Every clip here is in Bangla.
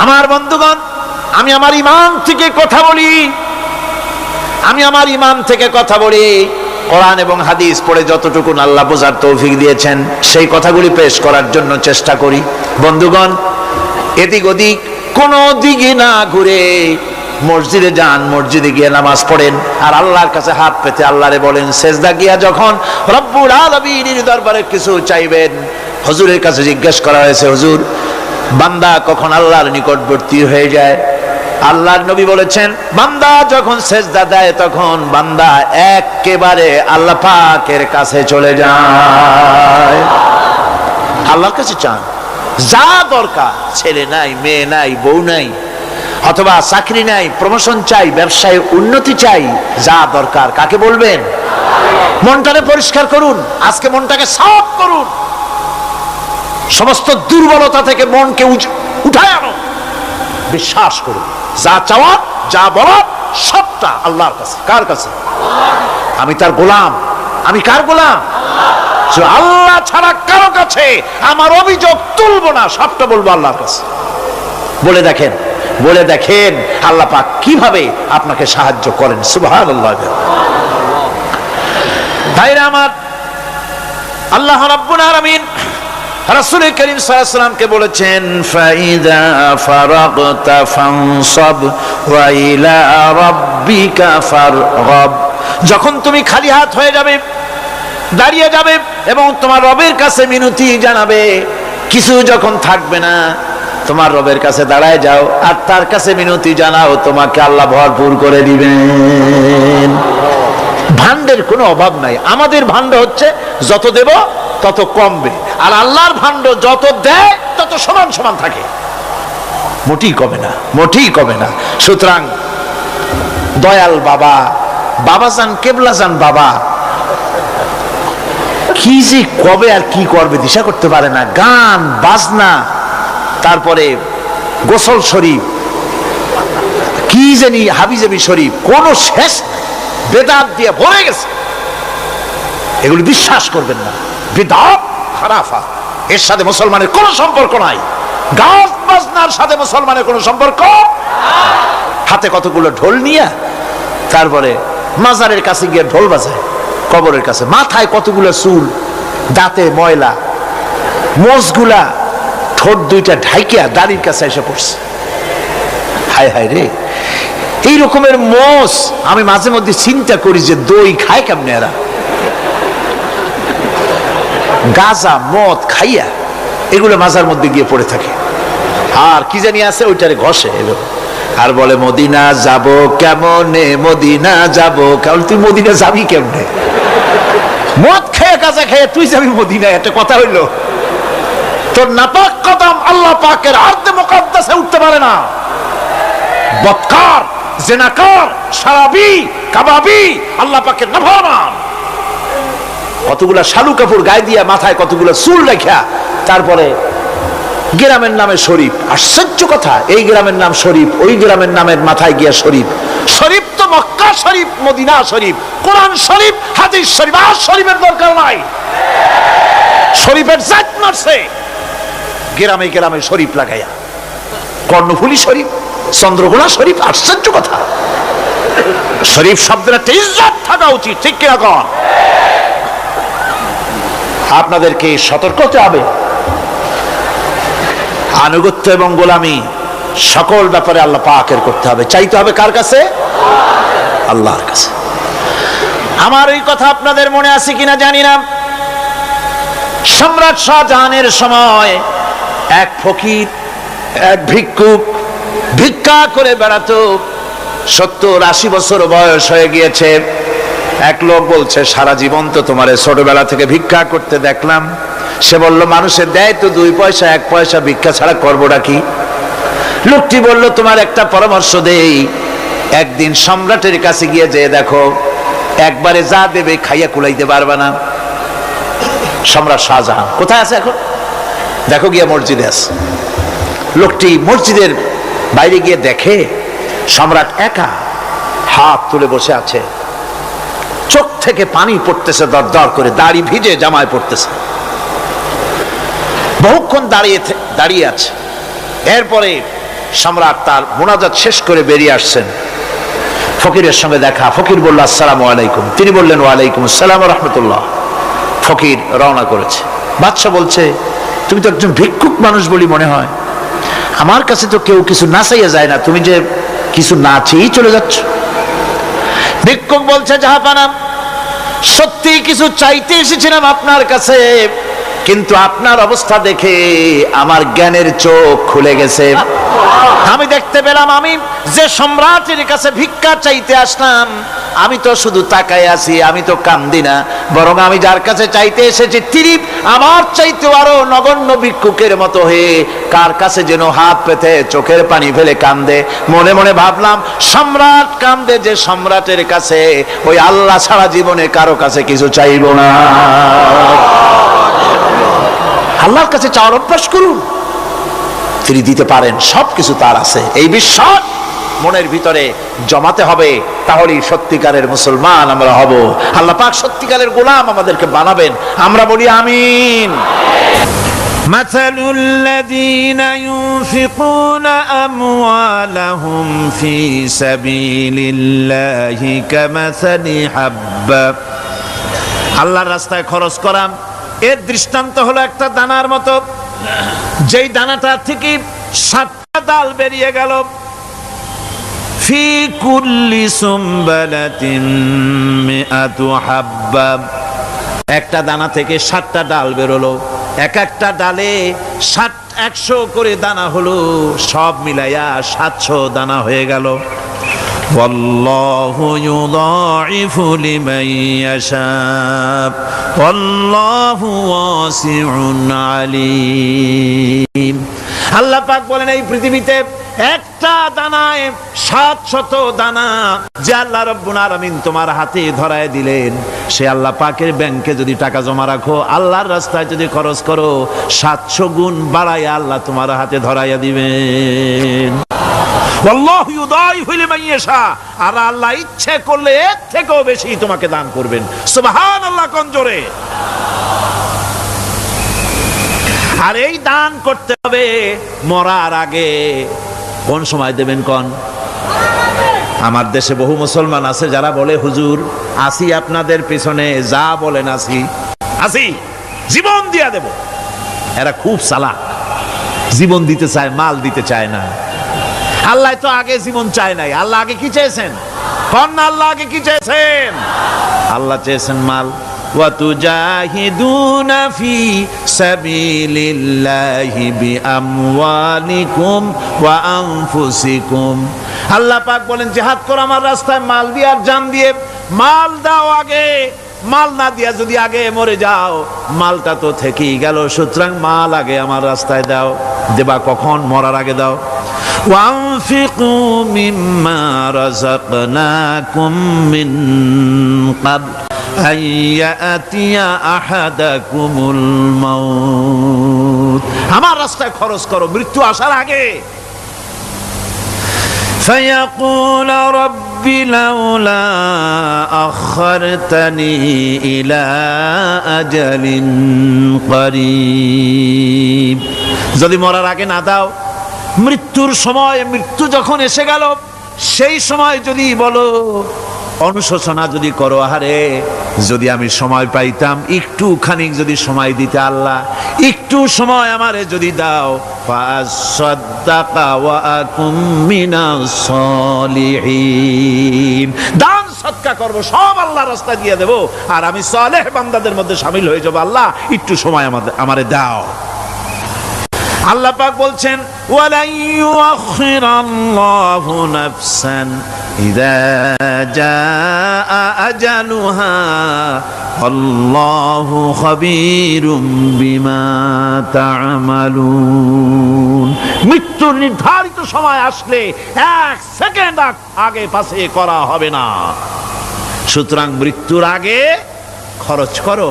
আমার বন্ধুগণ, আমি আমার ঈমান থেকে কথা বলি, কোরআন এবং হাদিস পড়ে যতটুকু আল্লাহ বোঝার তৌফিক দিয়েছেন সেই কথাগুলি পেশ করার জন্য চেষ্টা করি। বন্ধুগণ, এদিক ওদিক কোনো দিকে না ঘুরে মসজিদে যান, মসজিদে গিয়ে নামাজ পড়েন, আর আল্লাহর কাছে হাত পেতে আল্লাহরে বলেন। সেজদা গিয়া যখন রব্বুল আলামিনের দরবারে কিছু চাইবেন, হুজুরের কাছে জিজ্ঞেস করা হয়েছে, হুজুর, বান্দা কখন আল্লাহর নিকটবর্তী হয়ে যায়? আল্লাহর নবী বলেছেন, বান্দা যখন সেজদা দেয় তখন বান্দা একেবারে আল্লাহ পাকের কাছে চলে যায়। আল্লাহর কাছে চান, যা দরকার, ছেলে নাই, মেয়ে নাই, বউ নাই, অথবা চাকরি নাই, প্রমোশন চাই, ব্যবসায় উন্নতি চাই, যা দরকার কাকে বলবেন? মনটাকে পরিষ্কার করুন, আজকে মনটাকে সাফ করুন, সমস্ত দুর্বলতা থেকে মনকে উঠায় আনো, বিশ্বাস করুন, যা চাওয়ার, যা বলার সবটা আল্লাহর কাছে। কার কাছে? আমি তার গোলাম। আমি কার গোলাম? আল্লাহ ছাড়া কারো কাছে আমার অভিযোগ তুলবো না, সবটা বলবো আল্লাহর কাছে। বলে দেখেন আল্লাহ পাক কিভাবে আপনাকে সাহায্য করেন। সুবহানাল্লাহ। ভাইরা আমার, আল্লাহ রাব্বুল আলামিন রাসূল করিম সাল্লাল্লাহু আলাইহি ওয়াসাল্লামকে বলেছেন, ফাইদা ফারাগতা ফানসাব ওয়া ইলা রাব্বিকা ফারগাব। যখন তুমি খালি হাত হয়ে যাবে, দাঁড়িয়ে যাবে এবং তোমার রবের কাছে মিনতি জানাবে, কিছু যখন থাকবে না, তোমার রবের কাছে দাঁড়ায় যাও আর তার কাছে মিনতি জানাও, তোমাকে আল্লাহ ভরপুর করে দিবেন। ভান্ডের কোনো অভাব নাই। আমাদের ভান্ড হচ্ছে যত দেব তত কমবে, আর আল্লাহর ভান্ড যত দেয় তত সমান সমান থাকে, মোটেই কমে না। সুতরাং দয়াল বাবা, বাবাজান, কেবলাজান বাবা কি যে কবে আর কি করবে দিশা করতে পারে না। গান বাজনা, তারপরে গোসল শরীফ, কি জানি হাবিজাবি শরীফ, কোন শেষ বেদাত দিয়ে ভরে গেছে। এগুলি বিশ্বাস করবেন না, বিদআত খারাফা, এর সাথে মুসলমানের কোনো সম্পর্ক নাই। গান বাজনার সাথে মুসলমানের কোনো সম্পর্ক। হাতে কতগুলো ঢোল নিয়ে তারপরে মাজারের কাছে গিয়ে ঢোল বাজায়, কবরের কাছে, মাথায় কতগুলো চুল, দাঁতে ময়লা, মোষগুলা ঠোঁট দুইটা ঢাইকিয়া দাড়ির কাছে এসে পড়ছে। হায় হায় রে, এই রকমের মোষ আমি মাঝে মধ্যে চিন্তা করি যে দই খায় কেমনে এরা, গাঁজা মদ খাইয়া এগুলো মাজার মধ্যে গিয়ে পড়ে থাকে। আর কি জানি আছে ওইটারে ঘষে এলো আর বলে, মদিনা যাব কেমনে, মদিনা যাব কেমন। তুই মদিনা যাবি কেমনে? মদ খেয়ে গাঁজা খেয়ে তুই যাবি মদিনা? একটা কথা হইলো? তোর নাপাক কদম আল্লাহ পাকের আরদে মুকাদ্দাসে উঠতে পারে না। বদকার, জিনাকার, শারাবি, কাবাবি, আল্লাহ পাকের নাফরমান, কতগুলা শালু কাপড় গায়ে দিয়া, মাথায় কতগুলা চুল রাখিয়া, তারপরে গ্রামের নামে শরীফ। আশ্চর্য কথা, এই গ্রামের নাম শরীফ, ওই গ্রামের নামের মাথায় গিয়া শরীফ। শরীফ তো মক্কা শরীফ, মদিনা শরীফ, কোরআন শরীফ, হাদিস শরীফ। আর শরীফের দরকার নাই। শরীফের জাত মারছে গ্রামে গ্রামে শরীফ লাগাইয়া, কর্ণফুলী শরীফ, চন্দ্রকোনা শরীফ। আশ্চর্য কথা, শরীফ শব্দের একটা ইজ্জত থাকা উচিত, ঠিক কিনা কন? আপনাদেরকে সতর্ক হতে হবে। আনুগত্য এবং গোলামি সকল ব্যাপারে আল্লাহ পাকের করতে হবে, চাইতে হবে কার কাছে? আল্লাহর কাছে। আমার এই কথা আপনাদের মনে আছে কিনা জানি না। সম্রাট শাহজাহানের সময় এক ফকির, এক ভিক্ষুক ভিক্ষা করে বেড়াতো। 70-80 বছর বয়স হয়ে গিয়েছে। এক লোক বলছে, সারা জীবন তো তোমার ছোটবেলা থেকে ভিক্ষা করতে দেখলাম। সে বলল, মানুষের দেয় তো 2 পয়সা 1 পয়সা, ভিক্ষা ছাড়া করবোটা কি? লোকটি বলল, তোমার একটা পরামর্শ দেই, একদিন সম্রাটের কাছে গিয়ে যে দেখো, একবারে যা দেবে খাইয়া কুলাইতে পারবে না। সম্রাট শাহজাহান কোথায় আছে এখন? দেখো গিয়া মসজিদে আছে। লোকটি মসজিদের বাইরে গিয়ে দেখে সম্রাট একা হাত তুলে বসে আছে, চোখ থেকে পানি পড়তেছে দর দর করে, দাড়ি ভিজে জামায় পড়তেছে। বহুক্ষণ দাঁড়িয়ে আছে। এরপরে সম্রাট তার মুনাজাত শেষ করে বেরিয়ে আসছেন, ফকিরের সঙ্গে দেখা। ফকির বলল আসসালামু আলাইকুম, তিনি বললেন ওয়ালাইকুম আসসালাম ওয়া রাহমাতুল্লাহ। ফকির রওনা করেছে। বাদশা বলছে, তুমি তো একজন ভিক্ষুক মানুষ বলি মনে হয়, আমার কাছে তো কেউ কিছু না চাইয়া যায় না, তুমি যে কিছু না চেয়েই চলে যাচ্ছ। ভিক্ষুক বলছে, জাহাপানা, সত্যি কিছু চাইতে এসেছিলাম আপনার কাছে, কিন্তু আপনার অবস্থা দেখে আমার জ্ঞানের চোখ খুলে গেছে। আমি দেখতে পেলাম আমি যে সম্রাটের কাছে ভিক্ষা চাইতে আসলাম, আমি তো শুধু তাকায় আছি, আমি তো কান্দি না, বরং আমি যার কাছে চাইতে এসেছি তিনি আমার চাইতে আরো নগণ্য ভিক্ষুকের মতো হয়ে কার কাছে যেন হাত পেতে চোখের পানি ফেলে কান্দে। মনে মনে ভাবলাম, সম্রাট কান্দে যে সম্রাটের কাছে, ওই আল্লাহ ছাড়া জীবনে কারো কাছে কিছু চাইব না। আল্লাহর কাছে চাওয়ার অভ্যাস করুন, তিনি দিতে পারেন, সবকিছু তার আছে। এই বিশ্বাস মনের ভিতরে জমাতে হবে, তাহলেই সত্যিকারের মুসলমান আমরা হব। আল্লাহ পাক সত্যিকারের গোলাম আমাদেরকে বানাবেন, আমরা বলি আমিন। مثل الذين ينفقون أموالهم في سبيل الله كمثل حبة আল্লাহর রাস্তায় খরচ করা এর দৃষ্টান্ত হলো একটা দানার মতো, যেই দানাটা থেকে 7টা ডাল বেরিয়ে গেল। ফি কুল্লি সুমবালাতিন মিআতু হাব্বা, একটা দানা থেকে 7টা ডাল বেরোলো, এক একটা ডালে 100 করে দানা হলো, সব মিলাইয়া 700 দানা হয়ে গেল। والله يضاعف لمن يشاء والله واسع عليم। আল্লাহ পাক বলেন, এই পৃথিবীতে একটা দানায় 700 দানা যে আল্লাহ রাব্বুল আলামিন তোমার হাতে ধরায় দিলেন, সে আল্লাহ পাকের ব্যাংকে যদি টাকা জমা রাখো, আল্লাহর রাস্তায় যদি খরচ করো, 700 গুণ বাড়াইয়া আল্লাহ তোমার হাতে ধরাইয়া দিবেন। আল্লাহু ইউদাইফু লিমান ইয়াশা, আর আল্লাহ ইচ্ছে করলে এর থেকেও বেশি তোমাকে দান করবেন। সুবহানাল্লাহ, কোন জোরে। আর এই দান করতে হবে মরার আগে। কোন সময় দেবেন কোন? আমার দেশে বহু মুসলমান আছে যারা বলে, হুজুর আসি আপনাদের পিছনে, যা বলেন আসি, জীবন দিয়া দেব। এরা খুব চালাক, জীবন দিতে চায়, মাল দিতে চায় না। আল্লাহ তো আগে জীবন চায় নাই, আল্লাহ আগে কি চেয়েছেন? কোন আল্লাহ আগে কি চেয়েছেন? আল্লাহ চেয়েছেন মাল। ওয়াতুজাহিদুনা ফি সাবিলিল্লাহি বিআমওয়ালিকুম ওয়া আনফুসিকুম। আল্লাহ পাক বলেন, জিহাদ করো আমার রাস্তায় মাল দিয়ে আর জান দিয়ে। মাল দাও আগে, মাল না দিয়া যদি আগে মরে যাও, মালটা তো থেকেই গেল। সুতরাং মাল আগে আমার রাস্তায় দাও। দেবা কখন? মরার আগে দাও। وَأَنفِقُوا مِمَّا رَزَقْنَاكُم مِّن قَبْلِ أَن يَأْتِيَ أَحَدَكُمُ الْمَوْتُ। আমার রাস্তায় খরচ করো মৃত্যু আসার আগে। فَيَقُولَ رَبِّ لَوْلَا أَخَّرْتَنِي إِلَى أَجَلٍ قَرِيبٍ। যদি মরার আগে না দাও, মৃত্যুর সময়, মৃত্যু যখন এসে গেল, সেই সময় যদি বলো, অনুশোচনা যদি করো, আহারে যদি আমি সময় পাইতাম, একটুখানি যদি সময় দিতে আল্লাহ, একটু সময় আমারে যদি দাও, ফাসাদ্দাকা ওয়া আকুম মিনাস সলিহিন, দান সদকা করব, সব আল্লাহর রাস্তায় দিয়ে দেব, আর আমি সালেহ বান্দাদের মধ্যে শামিল হয়ে যাব। আল্লাহ একটু সময় আমারে দাও। আল্লাহ পাক বলছেন, ওয়ালা ইউআখিরাল্লাহু নাফসান ইযা জাআ আজালুহা আল্লাহু খাবীরুম বিমা তা'মালুন। মৃত্যুর নির্ধারিত সময় আসলে 1 সেকেন্ড আগে পাশে করা হবে না। সুতরাং মৃত্যুর আগে খরচ করো।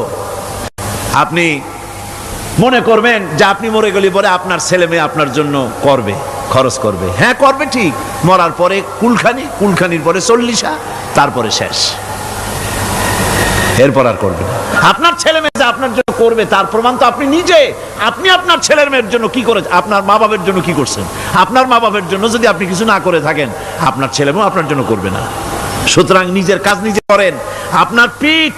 আপনি মনে করবেন যে আপনি মরে গেলে পরে আপনার ছেলে মেয়ে আপনার জন্য করবে, খরচ করবে। হ্যাঁ করবে ঠিক, মরার পরে কুলখানির পরে 40, তারপরে শেষ, এরপর আর করবে না। আপনার ছেলে মেয়ে আপনার জন্য করবে তার প্রমাণ তো আপনি নিজে। আপনি আপনার ছেলের মেয়ের জন্য কি করেছেন, আপনার মা বাবার জন্য কি করছেন? আপনার মা বাবার জন্য যদি আপনি কিছু না করে থাকেন, আপনার ছেলে মেয়েও আপনার জন্য করবে না। সুতরাং নিজের কাজ নিজে করেন। আপনার পিঠ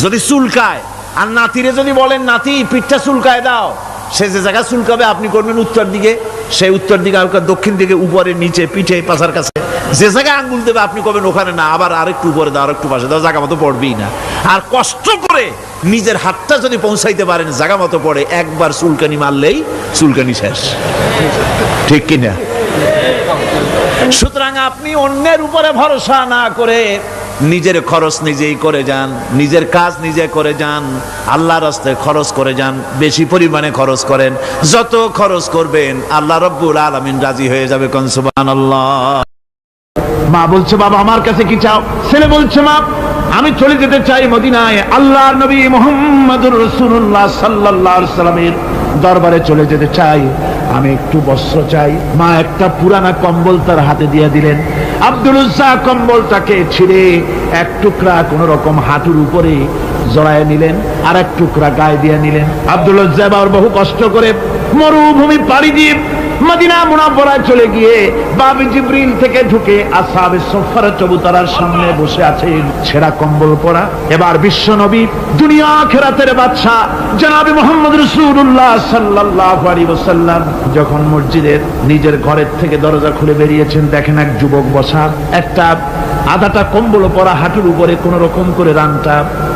যদি চুলকায় আর নাতিরে যদি বলেন নাতি পিঠটা চুলকায় দাও, সে যে জায়গা চুলকাবে আপনি করবেন উত্তর দিকে, সে উত্তর দিকে, দক্ষিণ দিকে, উপরে, নিচে, পিঠে, পাছার কাছে, যে জায়গায় আঙ্গুল দেবে আপনি করবেন ওখানে না, আবার আরেকটু উপরে দাও, আরেকটু পাশে দাও, জায়গা মতো পড়বেই না। আর কষ্ট করে নিজের হাতটা যদি পৌঁছাইতে পারেন জায়গা মতো পড়ে, একবার চুলকানি মারলেই চুলকানি শেষ, ঠিক কিনা? সুতরাং আপনি অন্যের উপরে ভরসা না করে নিজের খরচ নিজেই করে যান, নিজের কাজ নিজে করে যান, আল্লাহর রাস্তায় খরচ করে যান, বেশি পরিমাণে খরচ করেন। যত খরচ করবেন আল্লাহ রাব্বুল আলামিন রাজি হয়ে যাবে। কোন সুবহানাল্লাহ। মা বলছে বাবা আমার কাছে কি চাও? ছেলে বলছে মা আমি চলে যেতে চাই মদিনায়, আল্লাহর নবী মুহাম্মদুর রাসূলুল্লাহ সাল্লাল্লাহু আলাইহি সাল্লামের দরবারে চলে যেতে চাই, আমি একটু বস্ত্র চাই। মা একটা পুরানা কম্বল তার হাতে দিয়ে দিলেন। আব্দুল উজ্জা কম্বলটাকে ছিঁড়ে এক টুকরা কোন রকম হাঁটুর উপরে জড়ায় নিলেন, আর এক টুকরা গায়ে দিয়ে নিলেন। আব্দুল উজ্জা আবার বহু কষ্ট করে মরুভূমি পাড়ি দিয়ে মদিনা মুনাওয়ারায় চলে গিয়ে বাব জিবরিল থেকে ঢুকে আসহাবে সুফফার চবুতরার সামনে বসে আছেন, ছেঁড়া কম্বল পরা। এবার বিশ্ব নবী দুনিয়া আখিরাতের বাদশা জনাবে মুহাম্মদ রাসূলুল্লাহ সাল্লাল্লাহু আলাইহি ওয়াসাল্লাম যখন মসজিদের নিজের ঘরের থেকে দরজা খুলে বেরিয়েছেন, দেখেন এক যুবক বসা, একটা আধাটা কম্বল পরা, হাঁটুর উপরে কোন রকম করে রানটা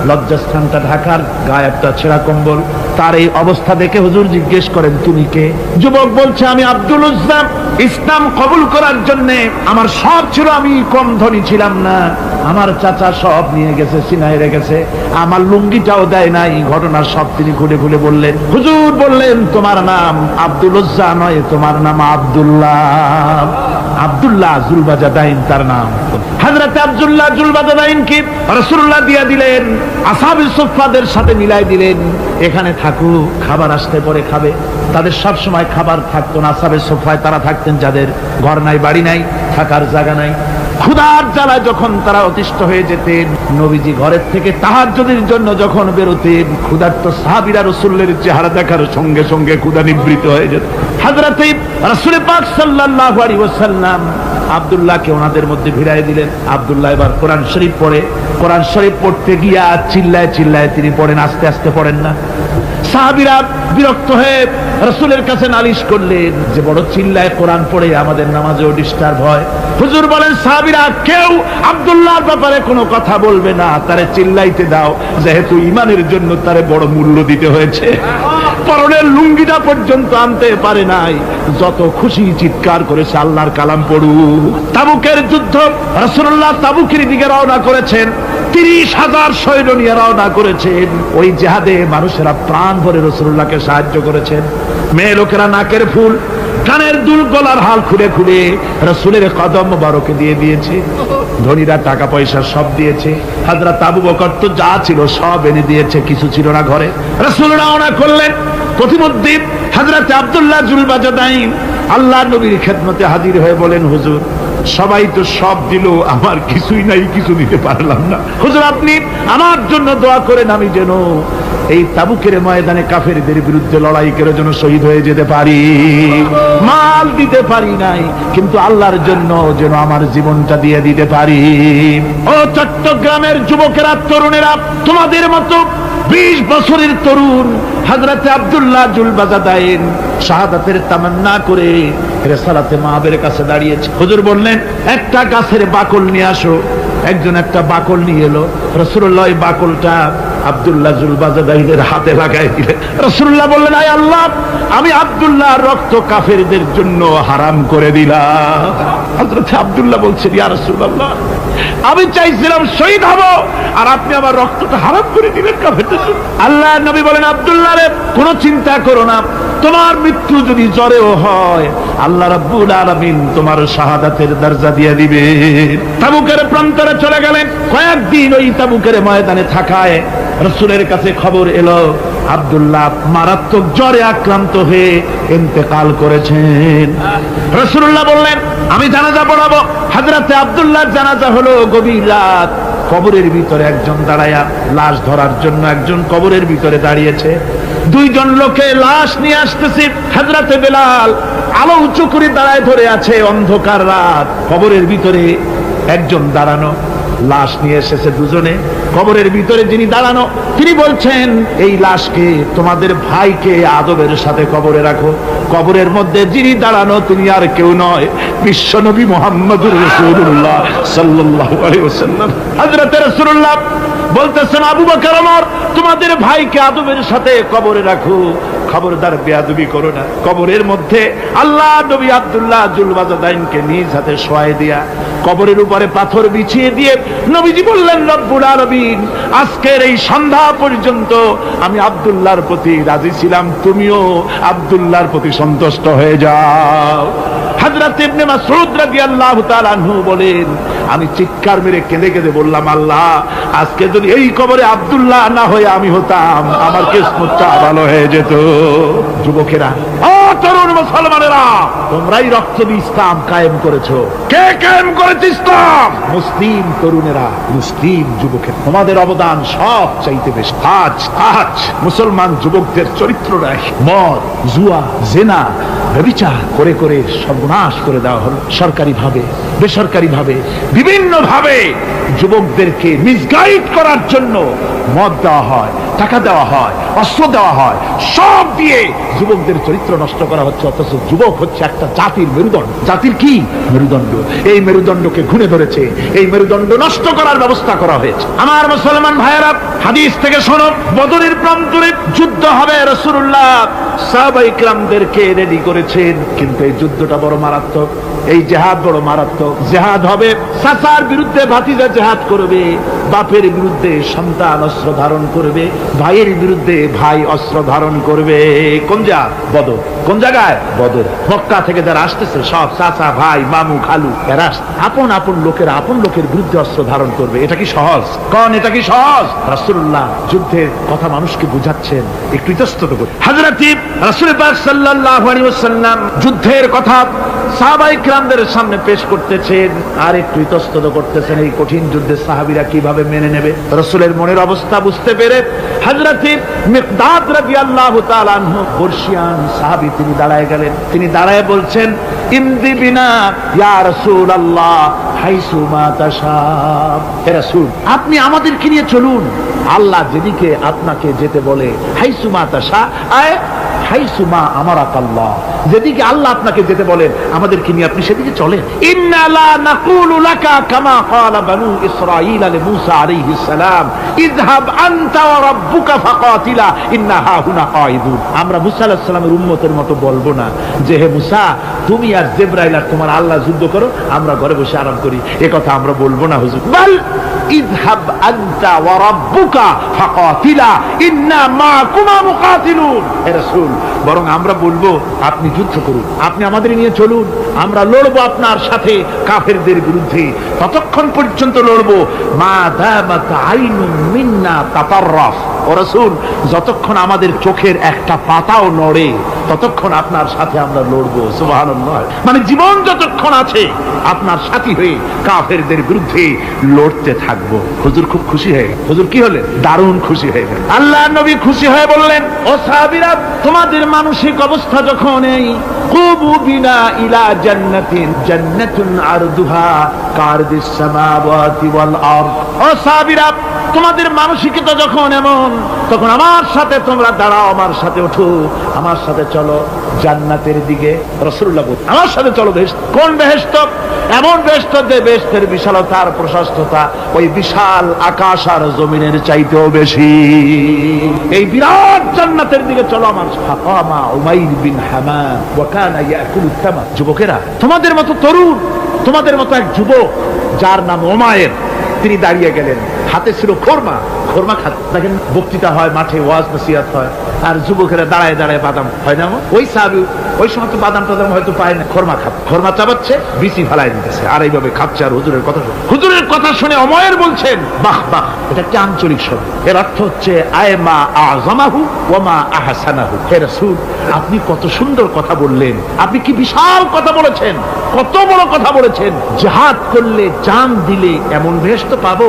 লজ্জাস্থানটা ঢাকার, গায়ে একটা ছেঁড়া কম্বল। তার এই অবস্থা দেখে হুজুর জিজ্ঞেস করেন তুমি কে? যুবক বলছে আমি আব্দুল উজ্জা। ইসলাম কবুল করার জন্য আমার সব ছিল, আমি কম ধনী ছিলাম না, আমার চাচা সব নিয়ে গেছে, সিনায় রেখেছে, আমার লুঙ্গিটাও দেয় নাই। ঘটনার সব তিনি খুলে খুলে বললেন। হুজুর বললেন তোমার নাম আব্দুল উজ্জা নয়, তোমার নাম আব্দুল্লাহ। আব্দুল্লাহ জুলবাজাদাইন তার নাম। হযরত আব্দুল্লাহ জুলবাজাদাইন কি রাসূলুল্লাহ দিয়া দিলেন, আসহাবে সুফফাদের সাথে মিলাই দিলেন, এখানে থাকো, খাবার আসতে পরে খাবে। তাদের সব সময় খাবার থাকতো না। আসহাবে সুফফায় তারা থাকতেন যাদের ঘর নাই, বাড়ি নাই, থাকার জায়গা নাই। ক্ষুধার জ্বালায় যখন তারা অতিষ্ঠ হয়ে যেতেন, নবীজি ঘরের থেকে তাহাজ্জুদের জন্য যখন বেরোতেন, ক্ষুধার্ত সাহাবীরা রাসূলের চেহারা দেখার সঙ্গে সঙ্গে ক্ষুধা নিবৃত্ত হয়ে যেত। হযরত রাসূল পাক সাল্লাল্লাহু আলাইহি ওয়াসাল্লাম আব্দুল্লাহকে ওনাদের মধ্যে ভিড়াই দিলেন। আব্দুল্লাহ এবার কোরআন শরীফ পড়ে। কোরআন শরীফ পড়তে গিয়া চিল্লায় চিল্লায় তিনি পড়েন, আস্তে আস্তে পড়েন না। সাহাবীরা বিরক্ত হয়ে রাসূলের কাছে নালিশ করলেন যে বড় চিল্লায় কোরআন পড়ে, আমাদের নামাজেও ডিস্টার্ব হয়। হুজুর বলেন সাহাবীরা কেউ আব্দুল্লাহর ব্যাপারে কোনো কথা বলবে না, তারে চিল্লাইতে দাও, যেহেতু ঈমানের জন্য তারে বড় মূল্য দিতে হয়েছে। পরনের লুঙ্গিটা পর্যন্ত আনতে পারে নাই, যত খুশি চিৎকার করেছে আল্লাহর কালাম পড়ু। তাবুকের যুদ্ধ, রাসূলুল্লাহ তাবুকের দিকে রওনা করেছেন, 30,000 সৈন্য নিয়ে রওনা করেছেন। ওই জিহাদে মানুষেরা প্রাণ ভরে রাসূলুল্লাহকে সাহায্য করেছেন। মেয়ে লোকেরা নাকের ফুল, কানের দুল, গলার হাল খুলে খুলে রাসূলের কদম মোবারকে দিয়ে দিয়েছে। ধনীরা টাকা পয়সা সব দিয়েছে। হযরত আবু বকর তো যা ছিল সব এনে দিয়েছে, কিছু ছিল না ঘরে। রাসূল রওনা করলেন। প্রতিমধ্যে হযরত আব্দুল্লাহ জুলবাজাদাইন আল্লাহর নবীর খেদমতে হাজির হয়ে বলেন হুজুর সবাই তো সব দিল, আমার কিছুই নাই, কিছু দিতে পারলাম না। হুজুর আপনি আমার জন্য দোয়া করেন, আমি যেন এই তাবুকের ময়দানে কাফেরদের বিরুদ্ধে লড়াই করে যেন শহীদ হয়ে যেতে পারি। মাল দিতে পারি নাই, কিন্তু আল্লাহর জন্য যেন আমার জীবনটা দিয়ে দিতে পারি। ও চট্টগ্রামের যুবকেরা, তরুণেরা, তোমাদের মতো 20 বছরের তরুণ হযরত আব্দুল্লাহ জুলবাজাদাইন শাহাদাতের তামান্না করে রিসালাতে মাহবের কাছে দাঁড়িয়েছে। হুজুর বললেন একটা গাছের বাকল নিয়ে আসো। একজন একটা বাকল নিয়ে এলো। রাসূলুল্লাহ এই বাকলটা আব্দুল্লাহ জুলবাজাদাইনের হাতে লাগাই দিলেন। রাসূলুল্লাহ বললেন আয় আল্লাহ, আমি আব্দুল্লাহর রক্ত কাফেরদের জন্য হারাম করে দিলাম। হযরত আব্দুল্লাহ বলছেন ইয়া রাসূলুল্লাহ, আমি চাইছিলাম শহীদ হব, আর আপনি আমার রক্তটা হারাম করে দিলেন কাফেরদের জন্য। আল্লাহর নবী বলেন আব্দুল্লাহ রে, কোনো চিন্তা করো না, তোমার মৃত্যু যদি জ্বরেও হয় আল্লাহ রাব্বুল আলামিন তোমার শাহাদাতের দরজা দিয়ে দিবে। তাবুকের প্রান্তরে চলে গেলেন। কয়েকদিন ওই তাবুকের ময়দানে থাকায় রাসূলের কাছে খবর এলো আব্দুল্লাহ মারাত্মক জ্বরে আক্রান্ত হয়ে ইন্তেকাল করেছেন। রাসূলুল্লাহ বললেন আমি জানাজা পড়াবো। হযরতে আব্দুল্লাহর জানাজা হলো গভীর রাত। কবরের ভিতরে একজন দাঁড়ায়া লাশ ধরার জন্য একজন কবরের ভিতরে দাঁড়িয়েছে। দুইজন লোকে লাশ নিয়ে আসতেছে। হযরতে বেলাল আলো উঁচু করে দাঁড়ায় ধরে আছে, অন্ধকার রাত, কবরের ভিতরে একজন দাঁড়ানো, লাশ নিয়ে এসেছে দুজনে। কবরের ভিতরে যিনি দাঁড়ানো তিনি বলছেন, এই লাশকে তোমাদের ভাইকে আদবের সাথে কবরে রাখো। কবরের মধ্যে যিনি দাঁড়ানো তিনি আর কেউ নয়, বিশ্বনবী মুহাম্মদুর রাসূলুল্লাহ সাল্লাল্লাহু আলাইহি ওয়াসাল্লাম। হযরত রাসূলুল্লাহ বলতেছেন, আবু বকর ওমর, তোমাদের ভাইকে আদবের সাথে কবরে রাখো, খবরদার বেয়াদবি করো না। কবরের মধ্যে আল্লাহ নবী আব্দুল্লাহ জুলওয়াজাদাইনকে নিজ হাতে শোয়ায় দিয়া কবরের উপরে পাথর বিছিয়ে দিয়ে নবীজি বললেন, রব্বুল আলামিন, আজকের এই সন্ধ্যা পর্যন্ত আমি আব্দুল্লাহর প্রতি রাজি ছিলাম, তুমিও আব্দুল্লাহর প্রতি সন্তুষ্ট হয়ে যাও। হযরত ইবনে মাসউদ রাদিয়াল্লাহু তাআলা আনহু বলেন, আমি চিৎকার মেরে কেঁদে কেঁদে বললাম, আল্লাহ, আজকে যদি এই কবরে আব্দুল্লাহ না হয়ে আমি হতাম, আমার কিসমতটা ভালো হয়ে যেত। যুবকেরা, ও তরুণ মুসলমানেরা, তোমরাই রক্ত দিয়ে ইসলাম কায়েম করেছো। কে কায়েম করেছে ইসলাম? মুসলিম তরুণেরা, মুসলিম যুবকেরা। তোমাদের অবদান সব চাইতে বেশি। আজ মুসলমান যুবকদের চরিত্র রাখ মদ, জুয়া, জেনা, ব্যভিচার করে করে সর্বনাশ করে দেওয়া হলো। সরকারি ভাবে, বেসরকারি ভাবে, বিভিন্ন ভাবে যুবকদেরকে মিসগাইড করার জন্য মদ দেওয়া হয়, টাকা দেওয়া হয়, অস্ত্র দেওয়া হয়, সব দিয়ে যুবকদের চরিত্র নষ্ট করা হচ্ছে। অথচ যুবক হচ্ছে একটা জাতির মেরুদণ্ড। জাতির কি মেরুদণ্ড? এই মেরুদণ্ডকে ঘুরে ধরেছে, এই মেরুদণ্ড নষ্ট করার ব্যবস্থা করা হয়েছে। আমার মুসলমান ভাইয়েরা, হাদিস থেকে শোনো, বদরের প্রান্তরে যুদ্ধ হবে। রাসূলুল্লাহ সাহাবায়ে কিরামদেরকে রেডি করেছেন, কিন্তু এই যুদ্ধটা বড় মারাত্মক, এই জিহাদ বড় মারাত্মক। জিহাদ হবে, চাচার বিরুদ্ধে ভাতিজা জিহাদ করবে, বাপের বিরুদ্ধে সন্তান অস্ত্র ধারণ করবে, ভাইয়ের বিরুদ্ধে ভাই অস্ত্র ধারণ করবে। কোন জিহাদ? বদর। কোন জায়গায়? বদর। মক্কা থেকে যারা আসতেছে সব চাচা, ভাই, মামু, খালু, এরা আপন আপন লোকেরা আপন লোকের বিরুদ্ধে অস্ত্র ধারণ করবে। এটা কি সহজ? কোন এটা কি সহজ? রাসূলুল্লাহ যুদ্ধের কথা মানুষকে বুঝাচ্ছেন, একটু ইতস্তত করে। হযরত রাসূল পাক সাল্লাল্লাহু আলাইহি ওয়াসাল্লাম যুদ্ধের কথা সাহাবায়ে কিরামদের সামনে পেশ করতেছেন আর একটু ইতস্তত করতেছেন, এই কঠিন যুদ্ধে সাহাবীরা কিভাবে মেনে নেবে। রাসূলের মনের অবস্থা বুঝতে পেরে হযরত মিকদাদ রাদিয়াল্লাহু তাআলা আনহু, বর্ষিয়ান সাহাবী, তিনি দাঁড়ায় গেলেন। তিনি দাঁড়ায় বলছেন, ইমদি বিনা ইয়া রাসূলুল্লাহ হাইসু মা তাশা। হে রাসূল, আপনি আমাদেরকে নিয়ে চলুন, আল্লাহ যেদিকে আপনাকে যেতে বলে, হাইসু মা তাশা, আয় হাইসু মা আমারাকাল্লাহ, যেদিকে আল্লাহ আপনাকে যেতে বলেন আমাদেরকে নিয়ে আপনি সেদিকে চলেন। ইন্না লা নাকুলু লাকা কামা ক্বালা বানু ইসরাঈল লি মূসা আলাইহিস সালাম, ইযহাব আনতা ওয়া রাব্বুকা ফাকাতিলা ইন্না হাহুনা কাঈদুন। আমরা মূসা আলাইহিস সালামের উম্মতের মতো বলবো না যে, হে মূসা, তুমি আর জিবরাইল আর তোমার আল্লাহ যুদ্ধ করো, আমরা ঘরে বসে আরাম করি। এই কথা আমরা বলবো না হুজুর। বল ইযহাব আনতা ওয়া রাব্বুকা ফাকাতিলা ইন্না মাআকুমা মুকাতিলুন। হে রাসূল, বরং আমরা বলবো আপনি যুদ্ধ করুন, আপনি আমাদের নিয়ে চলুন, আমরা লড়বো আপনার সাথে কাফেরদের বিরুদ্ধে। ততক্ষণ পর্যন্ত লড়বো মা দামাত আইনুম মিন্না তাতাররাফ। ও রাসূল, যতক্ষণ আমাদের চোখের একটা পাতাও নড়ে ততক্ষণ আপনার সাথে আমরা লড়বো। সুবহানাল্লাহ। মানে জীবন যতক্ষণ আছে আপনার সাথী হয়ে কাফেরদের বিরুদ্ধে লড়তে থাকবো। হুজুর খুব খুশি হয়ে গেল। হুজুর কি হলেন? দারুণ খুশি হয়ে গেল। আল্লাহ নবী খুশি হয়ে বললেন, ও সাহাবীরা, তোমাদের মানসিক অবস্থা যখন এই, কুবু বিনা ইলা জান্নাতিন জান্নাতুন আরদুহা কারদিস সামাওয়াতি ওয়াল আরদ। ও সাহাবীরা, তোমাদের মানসিকতা যখন এমন, তখন আমার সাথে তোমরা দাঁড়াও, আমার সাথে ওঠো, আমার সাথে চলো জান্নাতের দিকে। রাসূলুল্লাহ বলেন, আমার সাথে চলো বেহেশত। কোন বেহেশত? এমন বেহেশত যে বেহেশতের বিশালতা আর প্রশস্ততা ওই বিশাল আকাশ আর জমিনের চাইতেও বেশি। এই বিরাট জান্নাতের দিকে চলো আমার সাথে। ফাকামা উমাইর বিন হামাম ওয়া কানা ইয়াকুলু তামার। যুবকেরা, তোমাদের মতো তরুণ, তোমাদের মতো এক যুবক যার নাম উমাইর, তিনি দাঁড়িয়ে গেলেন, হাতে ছিল খোরমা, খোরমা খাচ্ছে। দেখেন বক্তৃতা হয়, মাঠে ওয়াজ নসিহত হয়, আর যুবকেরা দাঁড়ায় দাঁড়ায় বাদাম হয় না, ওই সাহাবী ওই সময় তো বাদাম টাদাম হয়তো পায় না, খোরমা খাচ্ছে, খোরমা চাবাচ্ছে, বিচি ফালাই দিতেছে, আর এইভাবে খাচ্ছে, আর হুজুরের কথা শুনে উমাইর বলছেন, বাহ বাহ, এটা একটি আঞ্চলিক শব্দ। এর অর্থ হচ্ছে আয়মা আযমাহু ওয়া মা আহসানাহু। হে রাসূল, আপনি কত সুন্দর কথা বললেন, আপনি কি বিশাল কথা বলেছেন, কত বড় কথা বলেছেন। জিহাদ করলে, জান দিলে এমন বেহেশত পাবো,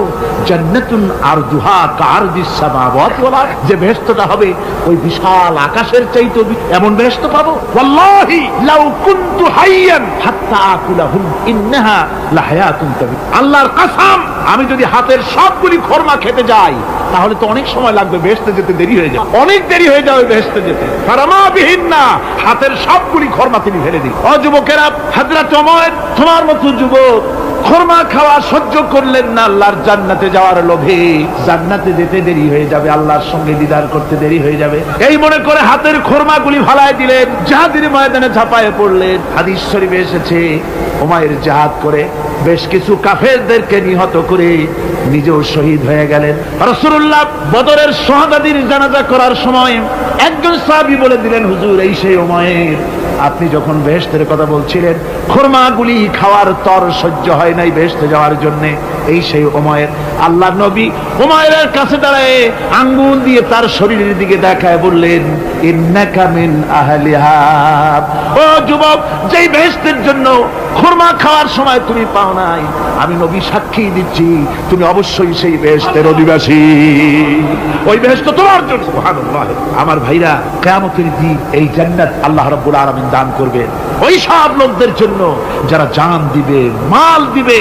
জান্নাতুন আরদুহা কারদিস সামাওয়াতি ওয়াল আরদ, যে বেহেশতটা হবে ওই বিশাল আকাশের চাইতে এমন বেহেশত পাবো। ওয়াল্লাহি লাউ কুনতু হাইয়ান হাত্তা আকুলাহুম ইন্নাহা লাহায়াতুন তাবি। আল্লাহর কসম, আমি যদি হাতের সবগুলি খরমা খেতে যাই তাহলে তো অনেক সময় লাগবে, বেহেশতে যেতে দেরি হয়ে যাবে, অনেক দেরি হয়ে যাবে বেহেশতে যেতে। ফারামা বিহিন্না, হাতের সবগুলি খরমা তিনি ফেলে দিন। ও যুবকেরা, হযরত ওমর তোমার মতো যুবক খরমা খাওয়া সহ্য করলেন না আল্লাহর জান্নাতে যাওয়ার লোভে। জান্নাতে যেতে দেরি হয়ে যাবে, আল্লাহর সঙ্গে দিদার করতে দেরি হয়ে যাবে, এই মনে করে হাতের খরমাগুলি ফালায় দিলেন, জিহাদের ময়দানে ঝাঁপায়ে পড়লেন। হাদিস শরীফে এসেছে, উমাইর জিহাদ করে বেশ কিছু কাফেরদেরকে নিহত করে নিজেও শহীদ হয়ে গেলেন। রাসূলুল্লাহ বদরের শাহাদাতের জানাজা করার সময় একজন সাহাবী বলে দিলেন, হুজুর এই সেই উমাইর, আপনি যখন বেহেশতের কথা বলছিলেন, খরমাগুলি খাওয়ার তর সহ্য হয় নাই বেহেশতে যাওয়ার জন্য, এই সেই উমাইর। আল্লাহর নবী উমাইরের কাছে দাঁড়ায় আঙ্গুল দিয়ে তার শরীরের দিকে দেখায় বললেন, ইন্নাকা মিন আহলিহা। ও যুবক, যেই বেহেশতের জন্য খরমা খাওয়ার সময় তুমি পাও নাই, আমি নবী সাক্ষী দিচ্ছি তুমি অবশ্যই সেই বেহেশতের অধিবাসী, ওই বেহেশত তোমার জন্য। সুবহানাল্লাহ। আমার ভাইরা, কিয়ামতের দিন এই জান্নাত আল্লাহ রাব্বুল আলামিন দান করবেন ওই সব লোকদের জন্য যারা জান দিবে, মাল দিবে,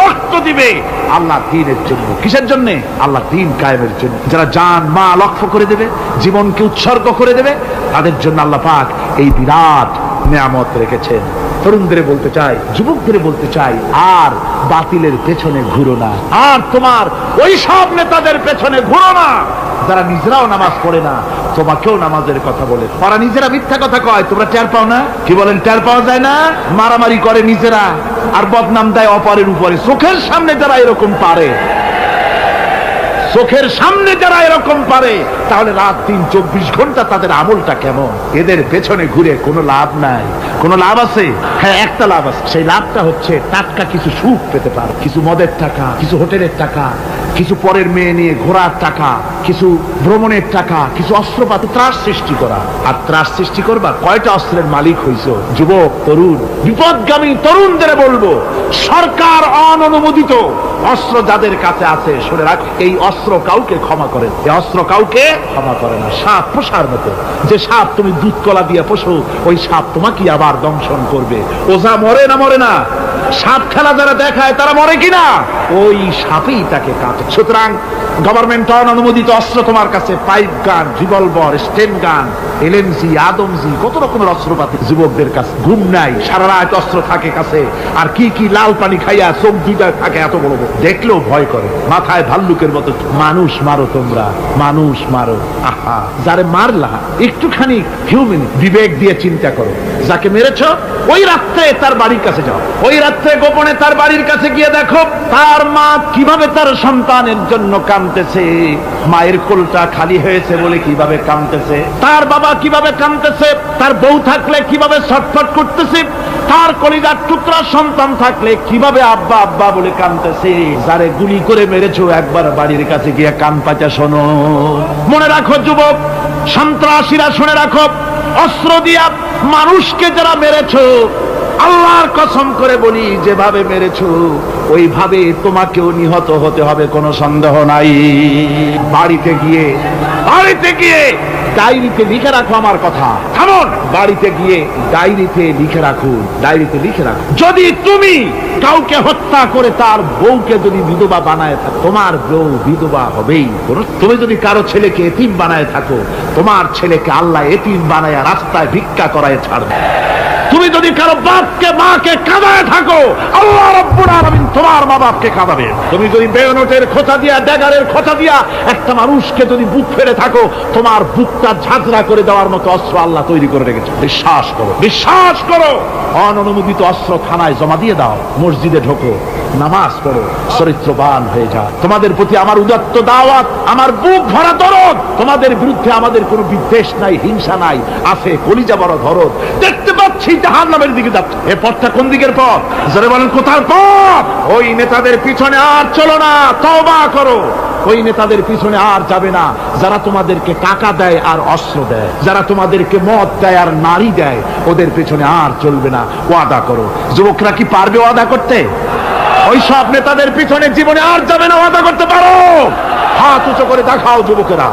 রক্ত দিবে আল্লাহ দ্বীনের জন্য। কিসের জন্য? আল্লাহ দ্বীন কায়েমের জন্য। যারা জান মাল ওয়াকফ করে দেবে, জীবনকে উৎসর্গ করে দেবে, তাদের জন্য আল্লাহ পাক এই বিরাট নিয়ামত রেখেছেন। তরুণদের বলতে চাই, যুবকদের বলতে চাই, আর বাতিলের পেছনে ঘুরো না, আর তোমার ওই সব নেতাদের পেছনে ঘুরো না যারা নিজেরাও নামাজ পড়ে না, তোমাকেও নামাজের কথা বলে। তারা নিজেরা মিথ্যা কথা কয়, তোমরা টের পাও না? কি বলেন, টের পাওয়া যায় না? মারামারি করে নিজেরা আর বদনাম দেয় অপরের উপরে। চোখের সামনে যারা এরকম পারে, চোখের সামনে যারা এরকম পারে, তাহলে রাত দিন 24 ঘন্টা তাদের আমলটা কেমন? এদের পেছনে ঘুরে কোনো লাভ নাই। কোনো লাভ আছে? হ্যাঁ, একটা লাভ আছে। সেই লাভটা হচ্ছে টাটকা কিছু সুখ পেতে পারো, কিছু মদের টাকা, কিছু হোটেলের টাকা, কিছু পরের মেয়ে নিয়ে ঘোরার টাকা, কিছু ভ্রমণের টাকা, কিছু অস্ত্রপাতি, ত্রাস সৃষ্টি করা। আর ত্রাস সৃষ্টি করবা, কয়টা অস্ত্রের মালিক হইছো? যুবক, তরুণ, বিপদগামী তরুণদের বলবো, সরকার অননুমোদিত অস্ত্র যাদের কাছে আছে, শুনে রাখ, এই অস্ত্র কাউকে ক্ষমা করে, এই অস্ত্র কাউকে ক্ষমা করে না। সাপ পোষার মতো, যে সাপ তুমি দুধ কলা দিয়ে পোষো, ওই সাপ তোমাকে আবার দংশন করবে। ওঝা মরে না? মরে না? সাপ খেলা যারা দেখায় তারা মরে কিনা? ওই সাপই তাকে কাটে। সুতরাং গভর্নমেন্ট অনুমোদিত অস্ত্র তোমার কাছে, পাইপ গান, রিভলভার, স্টেন গান, এলএমজি, আদমজি, কত রকমের অস্ত্রপাতি যুবকদের কাছে। ঘুম নাই, সারা রাত অস্ত্র থাকে কাছে, আর কি কি লাল পানি খাইয়া চোখ দুইটা থাকে এত বড় বড়, দেখলেও ভয় করে, মাথায় ভাল্লুকের মতো। মানুষ মারো তোমরা, মানুষ মারো। আহা, যারে মারলা একটুখানি হিউম্যান বিবেক দিয়ে চিন্তা করো। যাকে মেরেছ ওই রাত্রে তার বাড়ির কাছে যাও, ওই রাত্রে গোপনে তার বাড়ির কাছে গিয়ে দেখো তার মা কিভাবে তার সন্তানের জন্য কাঁদতেছে, মায়ের কোলটা খালি হয়েছে বলে কিভাবে কাঁদতেছে, তার বাবা কিভাবে কাঁদতেছে, তার বউ থাকলে কিভাবে ছটফট করতেছে, তার কলিজার টুকরা সন্তান থাকলে কিভাবে আব্বা আব্বা বলে কাঁদতেছে। যারে গুলি করে মেরেছো একবার বাড়ির কাছে গিয়ে কান পাচা শোনো। মনে রাখো যুবক, সন্ত্রাসীরা, শুনে রাখো, অস্ত্র দিয়া মানুষকে যারা মেরেছো, আল্লাহর কসম করে বলি, যেভাবে মেরেছো ওইভাবে তোমাকেও নিহত হতে হবে, কোনো সন্দেহ নাই। বাড়িতে গিয়ে ডায়েরিতে লিখে রাখো আমার কথা। থামুন, বাড়িতে গিয়ে ডায়েরিতে লিখে রাখো, ডায়েরিতে লিখে রাখো, যদি তুমি কাউকে হত্যা করে তার বউকে যদি বিধবা বানায় থাকো, তোমার বউ বিধবা হবেই। তুমি যদি কারো ছেলেকে এতিম বানায় থাকো, তোমার ছেলেকে আল্লাহ এতিম বানায় রাস্তায় ভিক্ষা করায় ছাড়বে। তুমি যদি কারো বাপকে মাকে কাঁদায় থাকো, আল্লাহ রাব্বুল আলামিন তোমার মা বাপকে কাঁদাবে। তুমি যদি বেয়নটের খোঁচা দিয়া, ড্যাগারের খোঁচা দিয়া একটা মানুষকে যদি বুক ফেলে থাকো, তোমার বুকটা ঝাঁঝরা করে দেওয়ার মতো অস্ত্র আল্লাহ তৈরি করে রেখেছে। বিশ্বাস করো, বিশ্বাস করো। অননুমোদিত অস্ত্র থানায় জমা দিয়ে দাও, মসজিদে ঢোকো, নামাজ পড়ো, চরিত্রবান হয়ে যাও। তোমাদের প্রতি আমার উদাত্ত দাওয়াত, আমার বুক ভরা দরদ। তোমাদের বিরুদ্ধে আমাদের কোনো বিদ্বেষ নাই, হিংসা নাই, আছে কলিজা বড় দরদ। দেখতে পাচ্ছি জাহান্নামের দিকে যাচ্ছে। এ পথটা কোন দিকের পথ? যারা বলেন কোথার পথ? ওই নেতাদের পিছনে আর চলো না, তওবা করো। ওই নেতাদের পিছনে আর যাবে না যারা তোমাদেরকে টাকা দেয় আর অস্ত্র দেয়, যারা তোমাদেরকে মদ দেয় আর নারী দেয়, ওদের পিছনে আর চলবে না। ওয়াদা করো। যুবকরা কি পারবে ওয়াদা করতে? ওই সব নেতাদের পিছনে জীবনে আর যাবে না, ওয়াদা করতে পারো? হাত উঁচু করে দেখাও যুবকেরা।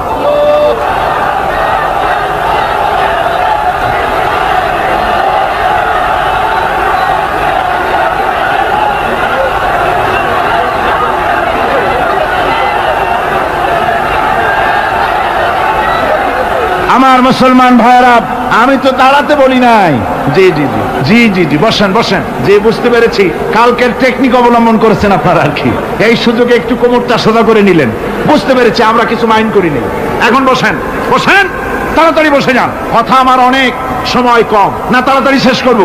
আমার মুসলমান ভাইরা, আমি তো দাঁড়াতে বলি নাই। জি জি জি জি জি জি বসেন বসেন। যে বুঝতে পেরেছি কালকের টেকনিক অবলম্বন করেছেন আপনারা আর কি, এই সুযোগে একটু কোমরটা সোজা করে নিলেন। বুঝতে পেরেছি, আমরা কিছু মাইন্ড করিনি। এখন বসেন বসেন, তাড়াতাড়ি বসে যান। কথা আমার অনেক, সময় কম, না তাড়াতাড়ি শেষ করব।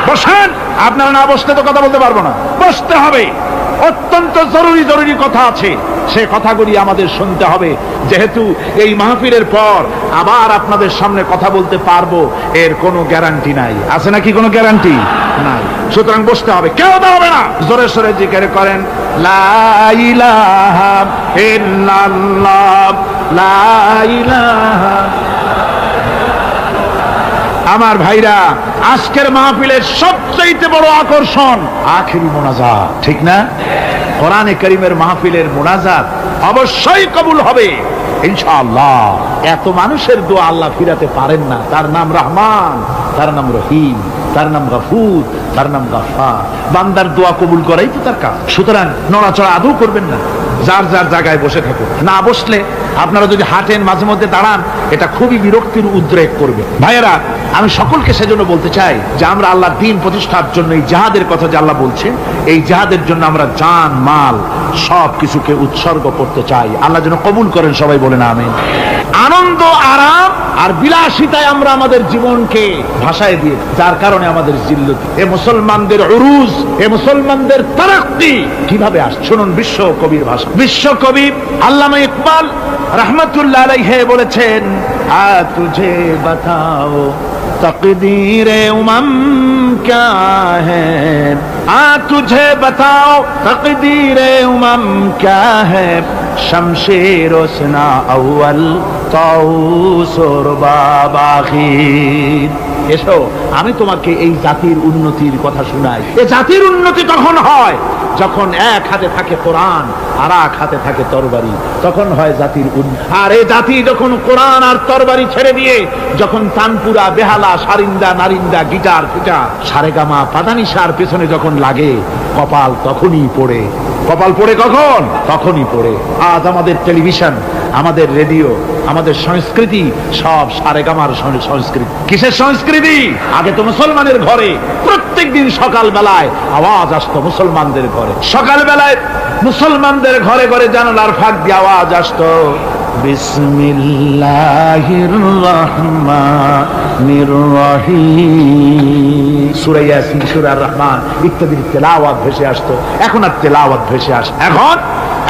বসেন। আপনারা না বসতে তো কথা বলতে পারবো না, বসতে হবে। অত্যন্ত জরুরি জরুরি কথা আছে, সে কথাগুলি আমাদের শুনতে হবে। যেহেতু এই মাহফিলের পর আবার আপনাদের সামনে কথা বলতে পারবো এর কোনো গ্যারান্টি নাই। আছে নাকি কোনো গ্যারান্টি? নাই। সুতরাং বসতে হবে, কেউ দাঁড়াবে না। জোরে সোরে জিকির করেন, লা ইলাহা ইল্লাল্লাহ, লা ইলাহা। আমার ভাইরা, আজকের মাহফিলের সবচেয়ে বড় আকর্ষণ আখিরি মোনাজাত, ঠিক না? কোরআনে কারীমের মাহফিলের মোনাজাত অবশ্যই কবুল হবে ইনশাআল্লাহ। এত মানুষের দোয়া আল্লাহ ফিরাতে পারেন না। তার নাম রহমান, তার নাম রহিম, তার নাম গফুর, তার নাম গফফার। বান্দার দোয়া কবুল করাই তো তার কাজ। সুতরাং নড়াচড়া আদৌ করবেন না, যার যার জায়গায় বসে থাকুন। না বসলে আপনারা যদি হাঁটেন, মাঝে মধ্যে দাঁড়ান, এটা খুবই বিরক্তির উদ্রেক করবে। ভাইয়েরা, আমি সকলকে সেজন্য বলতে চাই যে আমরা আল্লাহর দ্বীন প্রতিষ্ঠার জন্য এই জিহাদের কথা যে আল্লাহ বলছেন, এই জিহাদের জন্য আমরা জান মাল সব কিছুকে উৎসর্গ করতে চাই। আল্লাহ যেন কবুল করেন, সবাই বলেন আমিন। আনন্দ, আরাম আর বিলাসিতায় আমরা আমাদের জীবনকে ভাসায় দিয়ে, যার কারণে আমাদের জিল্লত। এ মুসলমানদের উরুজ, এ মুসলমানদের তারাক্কি কিভাবে আসে শুনুন। বিশ্ব কবির ভাষা, বিশ্ব কবি আল্লামা ইকবাল রহমতুল্লাহ আলাইহি বলেছেন, আ তুঝে বাতাও তকদীরে উমম क्या है, आ तुझे बताओ तकदीरे उमम क्या है, शमशेर उसना अव्वल ताऊस और बाबाखीर। এসো আমি তোমাকে এই জাতির উন্নতির কথা শোনাই। এই জাতির উন্নতি তখন হয় যখন এক হাতে থাকে কোরআন আর এক হাতে থাকে তরবারি, তখন হয় জাতির উন্নতি। আর এই জাতি যখন কোরআন আর তরবারি ছেড়ে দিয়ে যখন তানপুরা, বেহালা, সারিন্দা, নারিন্দা, গিটার, ফিটার, সারেগামা, পাদানিসার পেছনে যখন লাগে, কপাল তখনই পড়ে। কপাল পড়ে কখন? তখনই পড়ে। আজ আমাদের টেলিভিশন, আমাদের রেডিও, আমাদের সংস্কৃতি সব সারেগামার সংস্কৃতি। কিসের সংস্কৃতি? আগে তো মুসলমানের ঘরে প্রত্যেক দিন সকাল বেলায় আওয়াজ আসতো মুসলমানদের ঘরে। সকাল বেলায় মুসলমানদের ঘরে ঘরে জানালার ফাঁক দিয়ে আওয়াজ আসতো, বিসমিল্লাহির রহমানির রহিম। সূরা ইয়াসিন, সূরা রহমান ইত্যাদির তেলাওয়াত ভেসে আসতো। এখন আর তেলাওয়াত ভেসে আসে?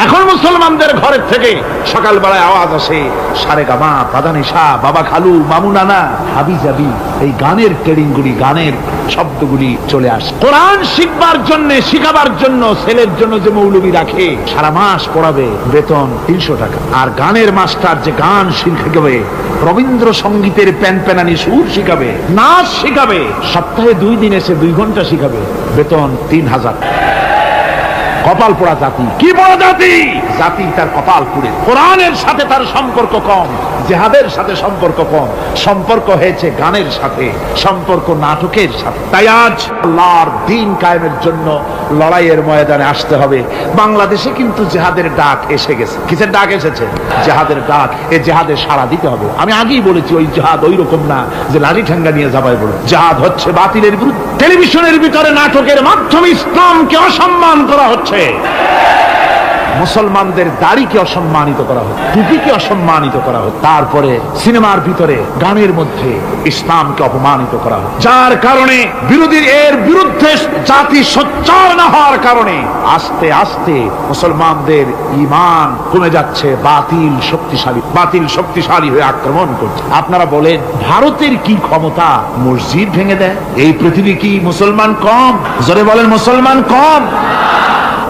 এখন মুসলমানদের ঘরের থেকে সকাল বেলায় আওয়াজ আসে সারেগামা, পাদানিসা, বাবা খালু, মামু নানা, হাবি জাবি, এই গানের ট্রেডিংগুলি, গানের শব্দগুলি চলে আসে। কোরআন শিখবার জন্য, শিখাবার জন্য ছেলের জন্য যে মৌলবি রাখে, সারা মাস পড়াবে, বেতন 300 টাকা। আর গানের মাস্টার যে গান শিখাবে, রবীন্দ্র সঙ্গীতের প্যানপ্যানানি সুর শিখাবে, নাচ শিখাবে, সপ্তাহে 2 দিন এসে 2 ঘন্টা শিখাবে, বেতন 3000। কপাল পোড়া জাতি। কি পোড়া জাতি? জাতি তার কপাল পুড়ে। কোরআনের সাথে তার সম্পর্ক কম, জিহাদের সাথে সম্পর্ক কম, সম্পর্ক হয়েছে গানের সাথে, সম্পর্ক নাটকের সাথে। তাই আজ আল্লাহর দ্বীন কায়েমের জন্য লড়াইয়ের ময়দানে আসতে হবে। বাংলাদেশে কিন্তু জিহাদের ডাক এসে গেছে। কিসের ডাক এসেছে? জিহাদের ডাক। এই জিহাদে সাড়া দিতে হবে। আমি আগেই বলেছি, ওই জিহাদ ওই রকম না যে লাঠি ঠেঙ্গা নিয়ে যাবাই বলে। জিহাদ হচ্ছে বাতিলের বিরুদ্ধে। টেলিভিশনের ভিতরে নাটকের মাধ্যমে ইসলামকে অসম্মান করা হচ্ছে, মুসলমানদের দাড়িকে অসম্মানিত করা হচ্ছে, টুপিকে অসম্মানিত করা হচ্ছে, তারপরে সিনেমার ভিতরে, গানের মধ্যে ইসলামকে অপমানিত করা হচ্ছে। যার কারণে বিরোধীর এর বিরুদ্ধে জাতি সোচ্চার না হওয়ার কারণে আস্তে আস্তে মুসলমানদের ঈমান কমে যাচ্ছে। বাতিল শক্তিশালী হয়ে আক্রমণ করছে। আপনারা বলেন, ভারতের কি ক্ষমতা মসজিদ ভেঙে দেয়? এই পৃথিবী কি মুসলমান কম? জোরে বলেন, মুসলমান কম?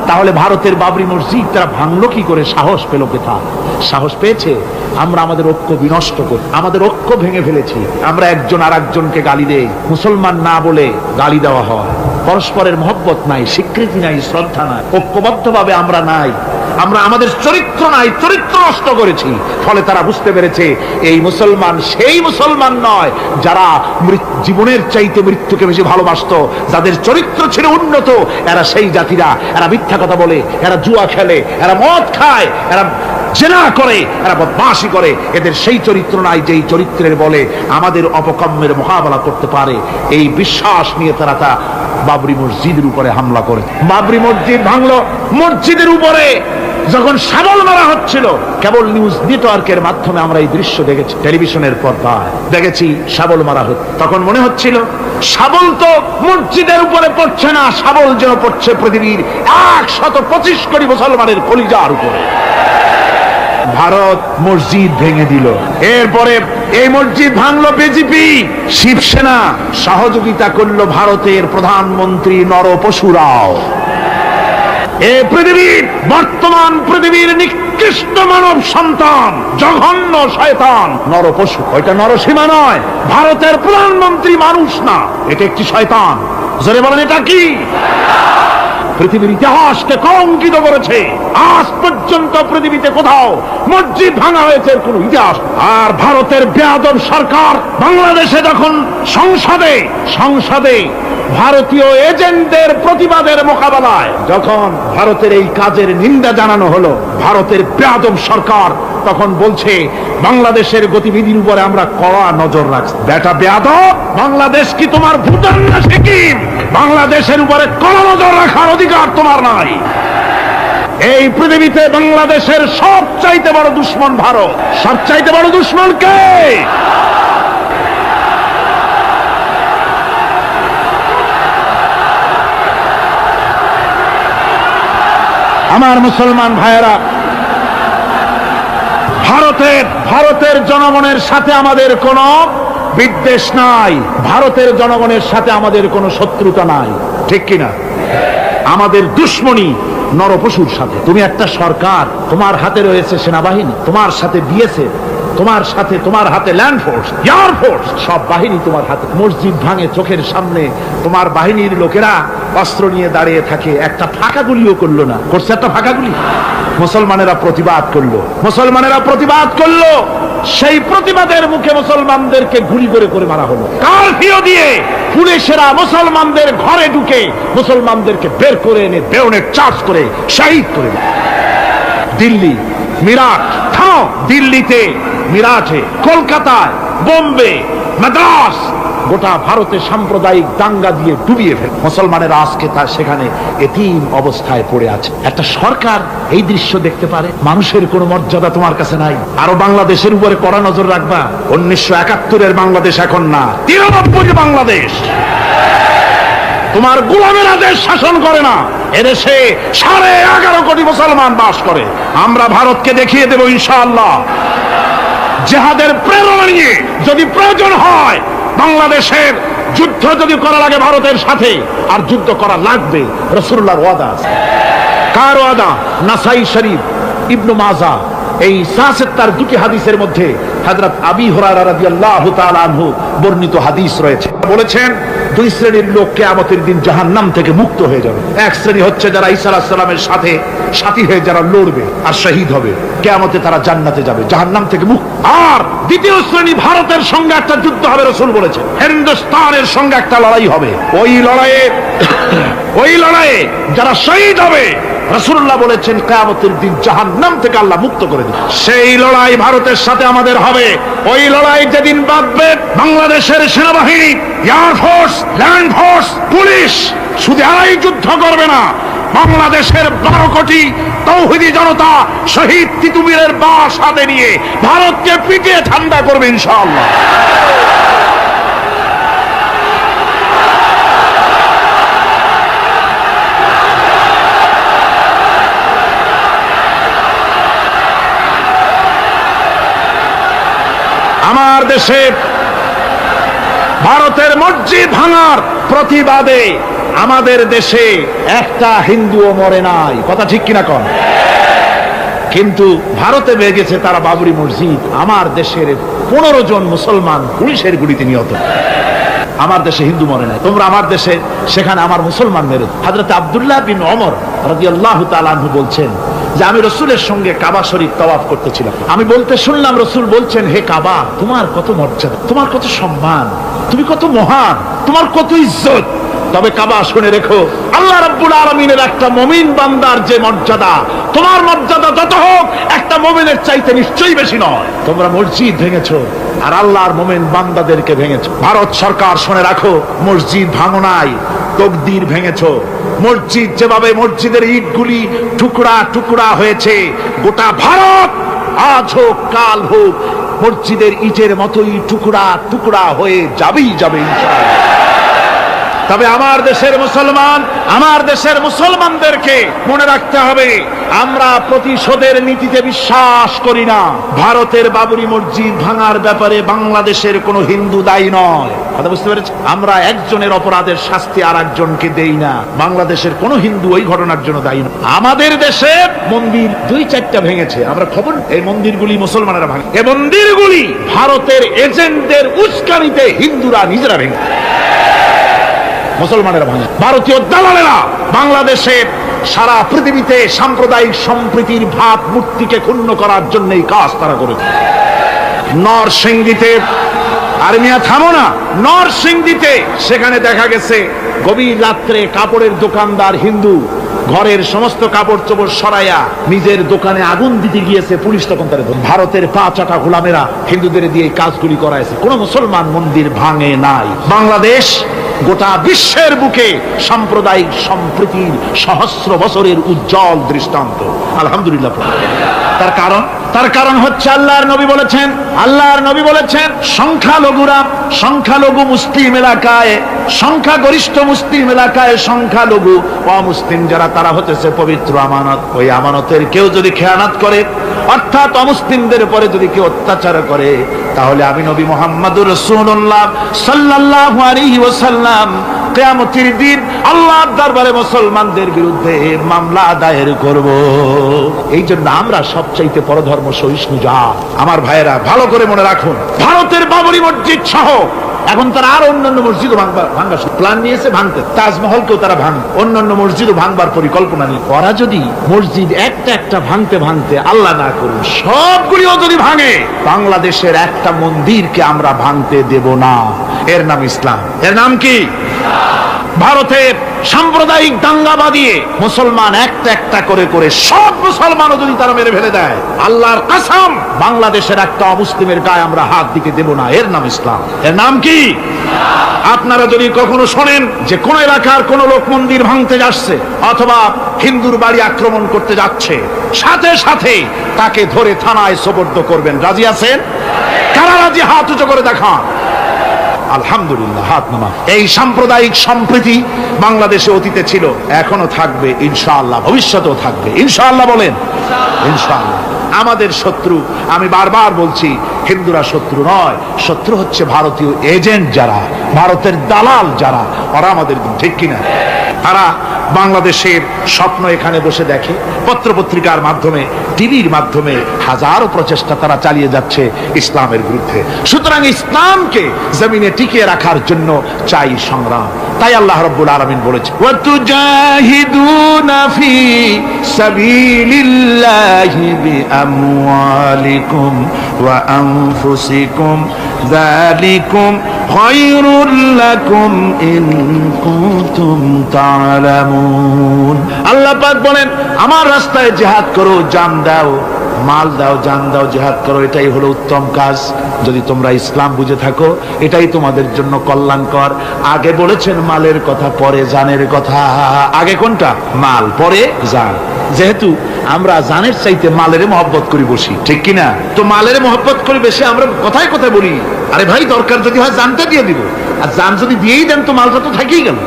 তাহলে ভারতের বাবরি মসজিদ তারা ভাঙলো কি করে? সাহস পেল কোথা? সাহস পেয়েছে আমরা আমাদের ঐক্য বিনষ্ট করি, আমাদের ঐক্য ভেঙে ফেলেছি। আমরা একজন আর একজনকে গালি দেই, মুসলমান না বলে গালি দেওয়া হয়। পরস্পরের মহব্বত নাই, স্বীকৃতি নাই, শ্রদ্ধা নাই, ঐক্যবদ্ধভাবে আমরা নাই। আমরা আমাদের চরিত্র নাই, চরিত্র নষ্ট করেছি। ফলে তারা বুঝতে পেরেছে এই মুসলমান সেই মুসলমান নয় যারা জীবনের চাইতে মৃত্যুকে বেশি ভালোবাসতো, যাদের চরিত্র ছিল উন্নত। এরা সেই জাতিরা, এরা মিথ্যা কথা বলে, এরা জুয়া খেলে, এরা মদ খায়, এরা জেনা করে, এরা বদমাশি করে। এদের সেই চরিত্র নাই যেই চরিত্রের বলে আমাদের অপকর্মের মোকাবেলা করতে পারে। এই বিশ্বাস নিয়ে তারা তা বাবরি মসজিদের উপরে হামলা করে। বাবরি মসজিদ ভাঙলো, মসজিদের উপরে যখন শাবল মারা হচ্ছিল, কেবল নিউজ নেটওয়ার্কের মাধ্যমে আমরা এই দৃশ্য দেখেছি, টেলিভিশনের পর্দায় দেখেছি শাবল মারা হচ্ছে। তখন মনে হচ্ছিল শাবল তো মসজিদের উপরে পড়ছে না, শাবল যেন পড়ছে পৃথিবীর 125 কোটি মুসলমানের কলিজার উপরে। ভারত মসজিদ ভেঙে দিল। এরপরে এই মসজিদ ভাঙলো বিজেপি, শিবসেনা সহযোগিতা করলো ভারতের প্রধানমন্ত্রী নরপশুরাও। এই পৃথিবীর বর্তমান পৃথিবীর নিকৃষ্ট মানব সন্তান, জঘন্য শয়তান নরপশু। ওইটা নরসীমা নয়, ভারতের প্রধানমন্ত্রী মানুষ না, এটা একটি শয়তান। জোরে বলেন এটা কি? পৃথিবীর ইতিহাসকে কলঙ্কিত করেছে। আজ পর্যন্ত পৃথিবীতে কোথাও মসজিদ ভাঙা হয়েছে কোন ইতিহাস। আর ভারতের বেয়াদব সরকার বাংলাদেশে যখন সংসদে ভারতীয় এজেন্টদের প্রতিবাদের মোকাবেলায় যখন ভারতের এই কাজের নিন্দা জানানো হলো, ভারতের বেয়াদব সরকার তখন বলছে বাংলাদেশের গতিবিধির উপরে আমরা কড়া নজর রাখছি। বেটা বেয়াদব, বাংলাদেশ কি তোমার ভুটান না সিকিম? বাংলাদেশের উপরে কড়া নজর রাখার অধিকার তোমার নাই। এই পৃথিবীতে বাংলাদেশের সবচাইতে বড় দুশ্মন ভারত। সবচাইতে বড় দুশ্মন কে? আমার মুসলমান ভাইয়েরা, ভারতের জনগণের সাথে আমাদের কোনো বিদ্বেষ নাই, ভারতের জনগণের সাথে আমাদের কোনো শত্রুতা নাই, ঠিক কিনা? আমাদের দুশ্মনী নরপশুর সাথে। তুমি একটা সরকার, তোমার হাতে রয়েছে সেনাবাহিনী, তোমার সাথে বিএসএফ, তোমার হাতে ল্যান্ড ফোর্স, এয়ার ফোর্স, সব বাহিনী তোমার হাতে। মসজিদ ভাঙে চোখের সামনে, তোমার বাহিনীর লোকেরা অস্ত্র নিয়ে দাঁড়িয়ে থাকে, একটা ফাঁকা গুলিও করলো না। করছে একটা ফাঁকা গুলি? মুসলমানেরা প্রতিবাদ করলো। সেই প্রতিবাদের মুখে মুসলমানদেরকে গুলি করে মারা হলো। কারফিউ দিয়ে পুলিশেরা মুসলমানদের ঘরে ঢুকে মুসলমানদেরকে বের করে এনে বেয়নেট চার্জ করে শহীদ করে দিল। দিল্লি, মিরাট, দিল্লিতে, মিরাটে, কলকাতায়, বোম্বে, মাদ্রাস, গোটা ভারতে সাম্প্রদায়িক দাঙ্গা দিয়ে ডুবিয়ে ফেলে মুসলমানেরা আজকে তা সেখানে এতিম অবস্থায় পড়ে আছে। একটা সরকার এই দৃশ্য দেখতে পারে? মানুষের কোনো মর্যাদা তোমার কাছে নাই। আরো বাংলাদেশের উপরে কড়া নজর রাখবা। 1971-এর বাংলাদেশ এখন না, 93 বাংলাদেশ। তোমার গোলামেরা দেশ শাসন করে না, এদেশে 11.5 কোটি মুসলমান বাস করে। আমরা ভারতকে দেখিয়ে দেব ইনশাআল্লাহ, জিহাদের প্রেরণা নিয়ে যদি প্রয়োজন হয় বাংলাদেশের যুদ্ধ যদি করা লাগে ভারতের সাথে, আর যুদ্ধ করা লাগবে। রাসূলুল্লাহর ওয়াদা আছে। কার ওয়াদা? নাসাই শরীফ, ইবনে মাজাহ, এই সাহাসের দুটি হাদিসের মধ্যে হযরত আবী হুরায়রা রাদিয়াল্লাহু তাআলা আনহু বর্ণিত হাদিস রয়েছে। বলেছেন 2 শ্রেণীর লোক কিয়ামতের দিন জাহান্নাম থেকে মুক্ত হয়ে যাবে। এক শ্রেণী হচ্ছে যারা ঈসা আলাইহিস সালামের সাথে সাথী হয়ে যারা লড়বে আর শহীদ হবে, কিয়ামতে তারা জান্নাতে যাবে, জাহান্নাম থেকে মুক্ত। আর দ্বিতীয় শ্রেণী, ভারতের সঙ্গে একটা যুদ্ধ হবে, রাসূল বলেছেন হিন্দুস্তানের সঙ্গে একটা লড়াই হবে। ওই লড়াইয়ে যারা শহীদ হবে, রাসূলুল্লাহ বলেছেন কিয়ামতের দিন জাহান্নাম থেকে আল্লাহ মুক্ত করে দিবেন। সেই লড়াই ভারতের সাথে আমাদের হবে। ওই লড়াই যেদিন বাঁধবে, বাংলাদেশের সেনাবাহিনী, air force, land force, police শুধু এরাই যুদ্ধ করবে না, বাংলাদেশের 12 কোটি তৌহিদি জনতা শহীদ তিতুমীরের বাস হাতে নিয়ে ভারতকে পিটিয়ে ঠান্ডা করবে ইনশাআল্লাহ। আমার দেশে ভারতের মসজিদ ভাঙার প্রতিবাদে আমাদের দেশে একটা হিন্দুও মরে নাই, কথা ঠিক কিনা কন? কিন্তু ভারতে বেয়ে গেছে তারা বাবরি মসজিদ। আমার দেশের 15 জন মুসলমান পুলিশের গুলিতে নিহত। আমার দেশে হিন্দু মরে নাই, তোমরা আমার দেশে সেখানে আমার মুসলমান মেরে। হযরত আব্দুল্লাহ বিন ওমর রাদিয়াল্লাহু তাআলা আনহু বলছেন যে আমি রাসূলের সঙ্গে কাবা শরীফ তাওয়াফ করতেছিলাম। আমি বলতে শুনলাম রাসূল বলছেন, হে কাবা, তোমার কত মর্যাদা, তোমার কত সম্মান, তুমি কত মহান, তোমার কত ইজ্জত। তবে কাবা শুনে রেখো, আল্লাহ রাব্বুল আলামিনের একটা মুমিন বান্দার যে মর্যাদা, তোমার মর্যাদা যত হোক একটা মুমিনের চাইতে নিশ্চয়ই বেশি নয়। তোমরা মসজিদ ভেঙেছো আর আল্লাহর মুমিন বান্দাদেরকে ভেঙেছো। ভারত সরকার শুনে রাখো, মসজিদ ভাঙো নাই, তকদির ভেঙেছো। মসজিদ যেভাবে মসজিদের ইটগুলি টুকরা টুকরা হয়েছে, গোটা ভারত আজ হোক কাল হোক মসজিদের ইটের মতোই টুকরা টুকরা হয়ে যাবেই যাবে ইনশাআল্লাহ। তবে আমার দেশের মুসলমান, আমার দেশের মুসলমানদেরকে মনে রাখতে হবে, আমরা প্রতিশোধের নীতিতে বিশ্বাস করি না। ভারতের বাবরি মসজিদ ভাঙার ব্যাপারে বাংলাদেশের কোনো হিন্দু দায়ী নয়, কথা বুঝতে পেরেছেন? আমরা একজনের অপরাধের শাস্তি আর একজনকে দেই না। বাংলাদেশের কোনো হিন্দু ওই ঘটনার জন্য দায়ী নয়। আমাদের দেশে মন্দির 2-4টা ভেঙেছে, আমরা খবর, এই মন্দিরগুলি মুসলমানেরা ভাঙে। এই মন্দিরগুলি ভারতের এজেন্টদের উস্কানিতে হিন্দুরা নিজেরা ভেঙে, মুসলমানেরা ভাঙে। ভারতীয় দালালেরা বাংলাদেশে সারা পৃথিবীতে সাম্প্রদায়িক সম্প্রীতির ভাব মূর্তিকে ক্ষুণ্ণ করার জন্য এই কাজ তারা করেছে। নরসিংদীতে, আর মিয়া থামো না, নরসিংদীতে সেখানে দেখা গেছে গভীর রাত্রে কাপড়ের দোকানদার হিন্দু ঘরের সমস্ত কাপড় চোপড় সরাইয়া নিজের দোকানে আগুন দিতে গিয়েছে, পুলিশ তখন তার ভারতের 5 গোলামেরা হিন্দুদের দিয়ে কাজগুলি করাইছে। কোন মুসলমান মন্দির ভাঙে নাই। বাংলাদেশ গোটা বিশ্বের বুকে সাম্প্রদায়িক সম্প্রীতির সহস্র বছরের উজ্জ্বল দৃষ্টান্ত, আলহামদুলিল্লাহ। তার কারণ হচ্ছে আল্লাহর নবী বলেছেন সংখ্যালঘু মুসলিম এলাকায়, সংখ্যাগরিষ্ঠ মুসলিম এলাকায় সংখ্যালঘু অমুসলিম যারা, তারা হচ্ছে পবিত্র আমানত। ওই আমানতের কেউ যদি খেয়ানত করে, অর্থাৎ অমুসলিমদের উপরে যদি কেউ অত্যাচার করে, তাহলে আমি নবী মুহাম্মদুর রাসূলুল্লাহ সাল্লাল্লাহু আলাইহি ওয়াসাল্লাম কিয়ামতের দিন আল্লাহর দরবারে মুসলমানদের বিরুদ্ধে মামলা দায়ের করব। এই জন্য আমরা সবচাইতে পরধর্ম সহিষ্ণু জাত। আমার ভাইয়েরা ভালো করে মনে রাখুন, ভারতের বাবরি মসজিদ সহ এখন তারা আর অন্যান্য মসজিদও ভাঙবার প্ল্যান নিয়েছে, ভাঙতে তাজমহলকেও তারা ভাঙ, অন্যান্য মসজিদও ভাঙবার পরিকল্পনা নিয়ে। ওরা যদি মসজিদ একটা একটা ভাঙতে ভাঙতে, আল্লাহ না করুন, সবগুলিও যদি ভাঙে, বাংলাদেশের একটা মন্দিরকে আমরা ভাঙতে দেব না। এর নাম ইসলাম। এর নাম কি? ভারতের সাম্প্রদায়িক দাঙ্গা বাঁধিয়ে মুসলমান একটা একটা করে করে সব মুসলমানও যদি তারা মেরে ফেলে দেয়, আল্লাহর কসম বাংলাদেশের একটা অমুসলিমের গায়ে আমরা হাত দিতে দেব না। এর নাম ইসলাম। এর নাম কি? আপনারা যদি কখনো শোনেন যে কোন এলাকার কোন লোক মন্দির ভাঙতে যাচ্ছে অথবা হিন্দুর বাড়ি আক্রমণ করতে যাচ্ছে, সাথে সাথে তাকে ধরে থানায় সোপর্দ করবেন। রাজি আছেন? কারা রাজি? হাত উঁচু করে দেখান। আলহামদুলিল্লাহ, হাত নামা। এই সাম্প্রদায়িক সম্প্রীতি বাংলাদেশে অতীতে ছিল, এখনো থাকবে ইনশাআল্লাহ, ভবিষ্যতেও থাকবে ইনশাআল্লাহ। বলেন ইনশাআল্লাহ। আমাদের শত্রু, আমি বারবার বলছি, হিন্দুরা শত্রু নয়, শত্রু হচ্ছে ভারতীয় এজেন্ট যারা, ভারতের দালাল যারা, ওরা আমাদের, ঠিক কিনা? তারা বাংলাদেশের স্বপ্ন এখানে বসে দেখে, পত্রপত্রিকার মাধ্যমে, টিভির মাধ্যমে হাজারো প্রচেষ্টা তারা চালিয়ে যাচ্ছে ইসলামের বিরুদ্ধে। সুতরাং ইসলামকে জমিনে টিকিয়ে রাখার জন্য চাই সংগ্রাম। তাই আল্লাহ রাব্বুল আলামিন বলেছে, ওয়াতুজাহিদুনা ফি সাবিলিল্লাহি বিআমওয়ালিকুম ওয়া আনফুসিকুম যালিকুম খায়রুল লাকুম ইন কুনতুম তা'লামুন। আল্লাহ পাক বলেন, আমার রাস্তায় জিহাদ করো, জান দাও, মাল দাও, জান দাও, জিহাদ করো, এটাই হলো উত্তম কাজ। যদি তোমরা ইসলাম বুঝে থাকো, এটাই তোমাদের জন্য কল্যাণকর। আগে বলেছেন মালের কথা, পরে জানের কথা। আগে কোনটা? মাল, পরে জান। যেহেতু আমরা জানের চাইতে মালের মহব্বত করি বসি, ঠিক কিনা? তো মালের মহব্বত করি বেশি, আমরা কথায় কথায় বলি, আরে ভাই দরকার যদি হয় জানটা দিয়ে দিব, আর জান যদি দিয়েই দেন তো মালটা তো থাকেই গেল।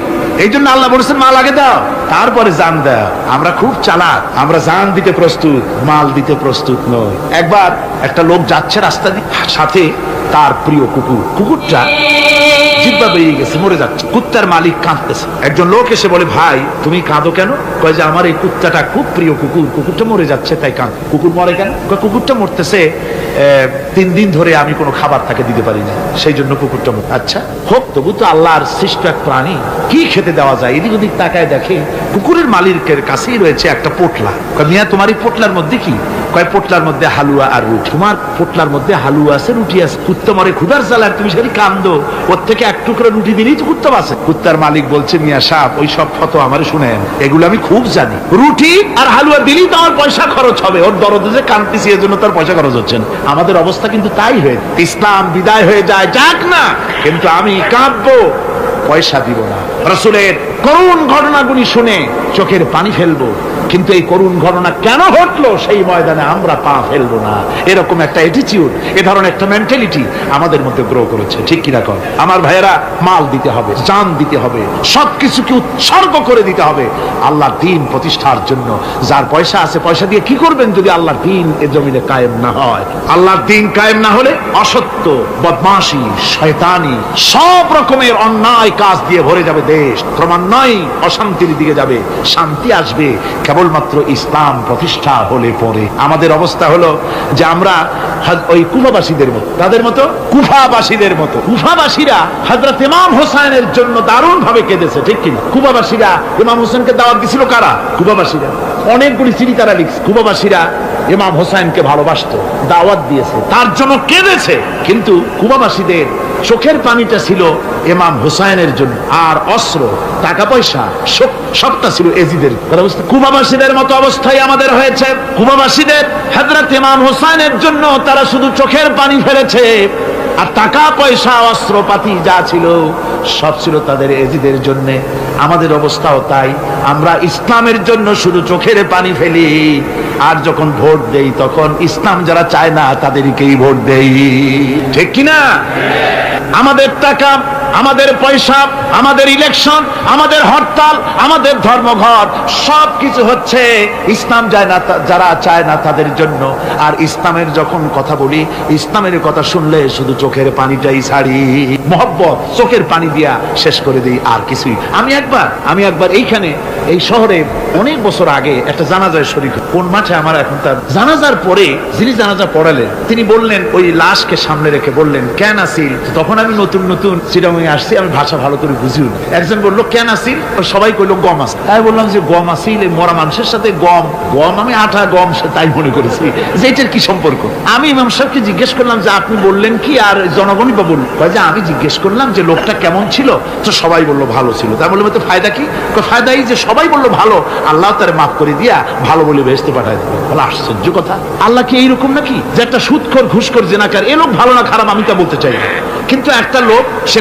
এই জন্য আল্লাহ বলেছেন মাল আগে দাও, তারপরে জান দাও। আমরা খুব চালাক, আমরা জান দিতে প্রস্তুত, মাল দিতে প্রস্তুত নয়। একবার একটা লোক যাচ্ছে রাস্তা দিয়ে, সাথে তার প্রিয় কুকুর, কুকুরটা জিহ্বা বেরিয়ে গেছে, মরে যাচ্ছে। কুত্তার মালিক কাঁদতেছে। একজন লোক এসে বলে, ভাই তুমি কাঁদো কেন? কয় যে আমার এই কুত্তাটা খুব প্রিয় কুকুর, কুকুরটা মরে যাচ্ছে তাই কাঁদ। কুকুর মরে কেন? কয় কুকুরটা মরতেছে 3 দিন ধরে আমি কোনো খাবার তাকে দিতে পারি না, সেই জন্য কুকুরটা মরে। আচ্ছা হোক, তবু তো আল্লাহর সৃষ্ট এক প্রাণী, কি খেতে দেওয়া যায়? এদিক ওদিক তাকায় দেখে কুকুরের মালিকের কাছেই রয়েছে একটা পোটলা। কয় মিয়া তোমার এই পোটলার মধ্যে কি? কয় পোটলার মধ্যে হালুয়া আর রুটি। তোমার পোটলার মধ্যে হালুয়া আছে, রুটি আছে, কুত্তা মরে ক্ষুধার জ্বালায় তুমি সেটি কান্দো, ওর থেকে এক টুকরো রুটি দিলেই তো কুত্তা বাঁচে। কুত্তার মালিক বলছে, মিয়া সাহেব ওই সব ফতো আমারে শুনেন, এগুলো আমি খুব জানি। রুটি আর হালুয়া দিলেই তো আমার পয়সা খরচ হবে, ওর দরদে যে কাঁদতেছি এর জন্য তার পয়সা খরচ হচ্ছে না। আমাদের অবস্থা কিন্তু তাই হয়ে, ইসলাম বিদায় হয়ে যায়, যাক না, কিন্তু আমি কাঁদবো, পয়সা দিব না। রাসূলের করুণ ঘটনাগুলি শুনে চোখের পানি ফেলবো, কিন্তু এই করুণ ঘটনা কেন ঘটলো সেই ময়দানে আমরা পা ফেলবো না। এরকম একটা অ্যাটিটিউড, এ ধরনের একটা মেন্টালিটি আমাদের মধ্যে গ্রো করেছে, ঠিক কিনা কর? আমার ভাইয়েরা, মাল দিতে হবে, জান দিতে হবে, সবকিছুকে উৎসর্গ করে দিতে হবে আল্লাহর দ্বীন প্রতিষ্ঠার জন্য। যার পয়সা আছে, পয়সা দিয়ে কি করবেন যদি আল্লাহর দ্বীন এ জমিনে কায়েম না হয়? আল্লাহর দ্বীন কায়েম না হলে অসত্য, বদমাশি, শয়তানি, সব রকমের অন্যায় কাজ দিয়ে ভরে যাবে দেশ, ক্রমান্বয়ে অশান্তির দিকে যাবে। শান্তি আসবে কেবলমাত্র ইসলাম প্রতিষ্ঠা হলে পরে। আমাদের অবস্থা হলো যে আমরা ওই কুফাবাসীদের মতো, তাদের মতো, কুফাবাসীদের মতো। কুফাবাসীরা হযরত ইমাম হোসেনের জন্য দারুণ ভাবে কেঁদেছে, ঠিক কিনা? কুফাবাসীরা ইমাম হোসেনকে দাওয়াত দিছিল কারা? কুফাবাসীরা। অনেকগুলি চিঠি তারা লিখছে। কুফাবাসীরা ইমাম হোসেনকে ভালোবাসতো, দাওয়াত দিয়েছে, তার জন্য কেঁদেছে। কিন্তু কুফাবাসীদের চোখের পানিটা ছিল ইমাম হুসাইনের জন্য, আর অস্ত্র, টাকা পয়সা সবটা ছিল এজিদের। কুফাবাসীদের মতো অবস্থায় আমাদের হয়েছে। কুফাবাসীদের হযরত ইমাম হুসাইনের জন্য তারা শুধু চোখের পানি ফেলেছে, আর টাকা পয়সা অস্ত্রপাতি যা ছিল সব ছিল তাদের এজিদের জন্য। আমাদের অবস্থাও তাই, আমরা ইসলামের জন্য শুধু চোখের পানি ফেলি, আর যখন ভোট দেই তখন ইসলাম যারা চায় না তাদেরকেই ভোট দেই, ঠিক কিনা? আমাদের টাকা, আমাদের পয়সা, আমাদের ইলেকশন, আমাদের হরতাল, আমাদের ধর্মঘট সবকিছু হচ্ছে ইসলাম যায় না, যারা চায় না তাদের জন্য। আর ইসলামের যখন কথা বলি, ইসলামের কথা শুনলে শুধু চোখের পানিটাই ছাড়ি, মহব্বত চোখের পানি দিয়া শেষ করে দিই, আর কিছুই। আমি একবার এইখানে এই শহরে অনেক বছর আগে একটা জানাজায় শরীক, কোন মাঠে আমার এখন তার জানাজার পরে যিনি জানাজা পড়ালেন তিনি বললেন, ওই লাশকে সামনে রেখে বললেন, কেন আসিল? তখন আমি নতুন চিটাগাঙে আসছি, আমি ভাষা ভালো করে বুঝিও না। একজন বললো কেন আসিল? সবাই কইলো গম আসিল। আমি বললাম যে গম আসিল, মরা মানুষের সাথে গম, আমি আটা গম সে তাই মনে করেছি যে এটার কি সম্পর্ক। আমি ইমাম সাহেবকে জিজ্ঞেস করলাম যে আপনি বললেন কি, আর জনগণই বা বলল? যে আমি জিজ্ঞেস করলাম যে লোকটা কেমন ছিল, তো সবাই বললো ভালো ছিল। তাই বললাম তো ফায়দা কি? ফায়দা এই যে সবাই বললো ভালো, আল্লাহ তারে মাফ করে দিয়া ভালো বলে বেহেশতে পাঠায় দিল। বলে আশ্চর্য কথা, আল্লাহ কি এইরকম নাকি যে একটা সুদখোর, ঘুষখোর, জেনাকার এ লোক ভালো না খারাপ আমি তা বলতে চাই না, কিন্তু একটা লোক সে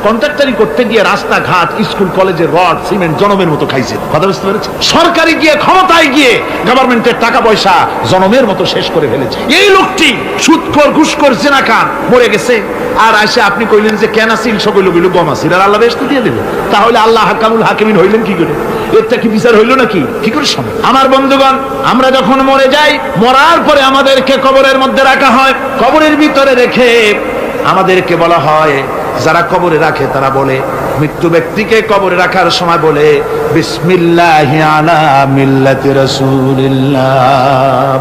কন্ট্রাক্টারি করতে গিয়ে রাস্তাঘাট, স্কুল, কলেজের রড, সিমেন্ট জনমের মতো খাইছে। কথা বুঝতে পেরেছে? সরকারি গিয়ে, ক্ষমতায় গিয়ে গভর্নমেন্টের টাকা পয়সা জনমের মতো শেষ করে ফেলেছে। এই লোকটি সুদখোর, ঘুষখোর, জেনাকার মরে গেছে, আর আসে আপনি কইলেন যে কেন আসিল? সকল লোক গম আসিল, আর আল্লাহ বেহেশতে দিয়ে দেবে। তাহলে আল্লাহ হাকামুল হাকিমিন হইলেন কি করে? এটা কি বিচার হইল নাকি? কি করে সম্ভব? আমার বন্ধুগণ, আমরা যখন মরে যাই, মরার পরে আমাদেরকে কবরের মধ্যে রাখা হয়। কবরের ভিতরে রেখে আমাদেরকে বলা হয়, যারা কবরে রাখে তারা বলে, মৃত্যু ব্যক্তিকে কবরে রাখার সময় বলে, বিসমিল্লাহি আলা মিল্লাতি রাসূলিল্লাহ,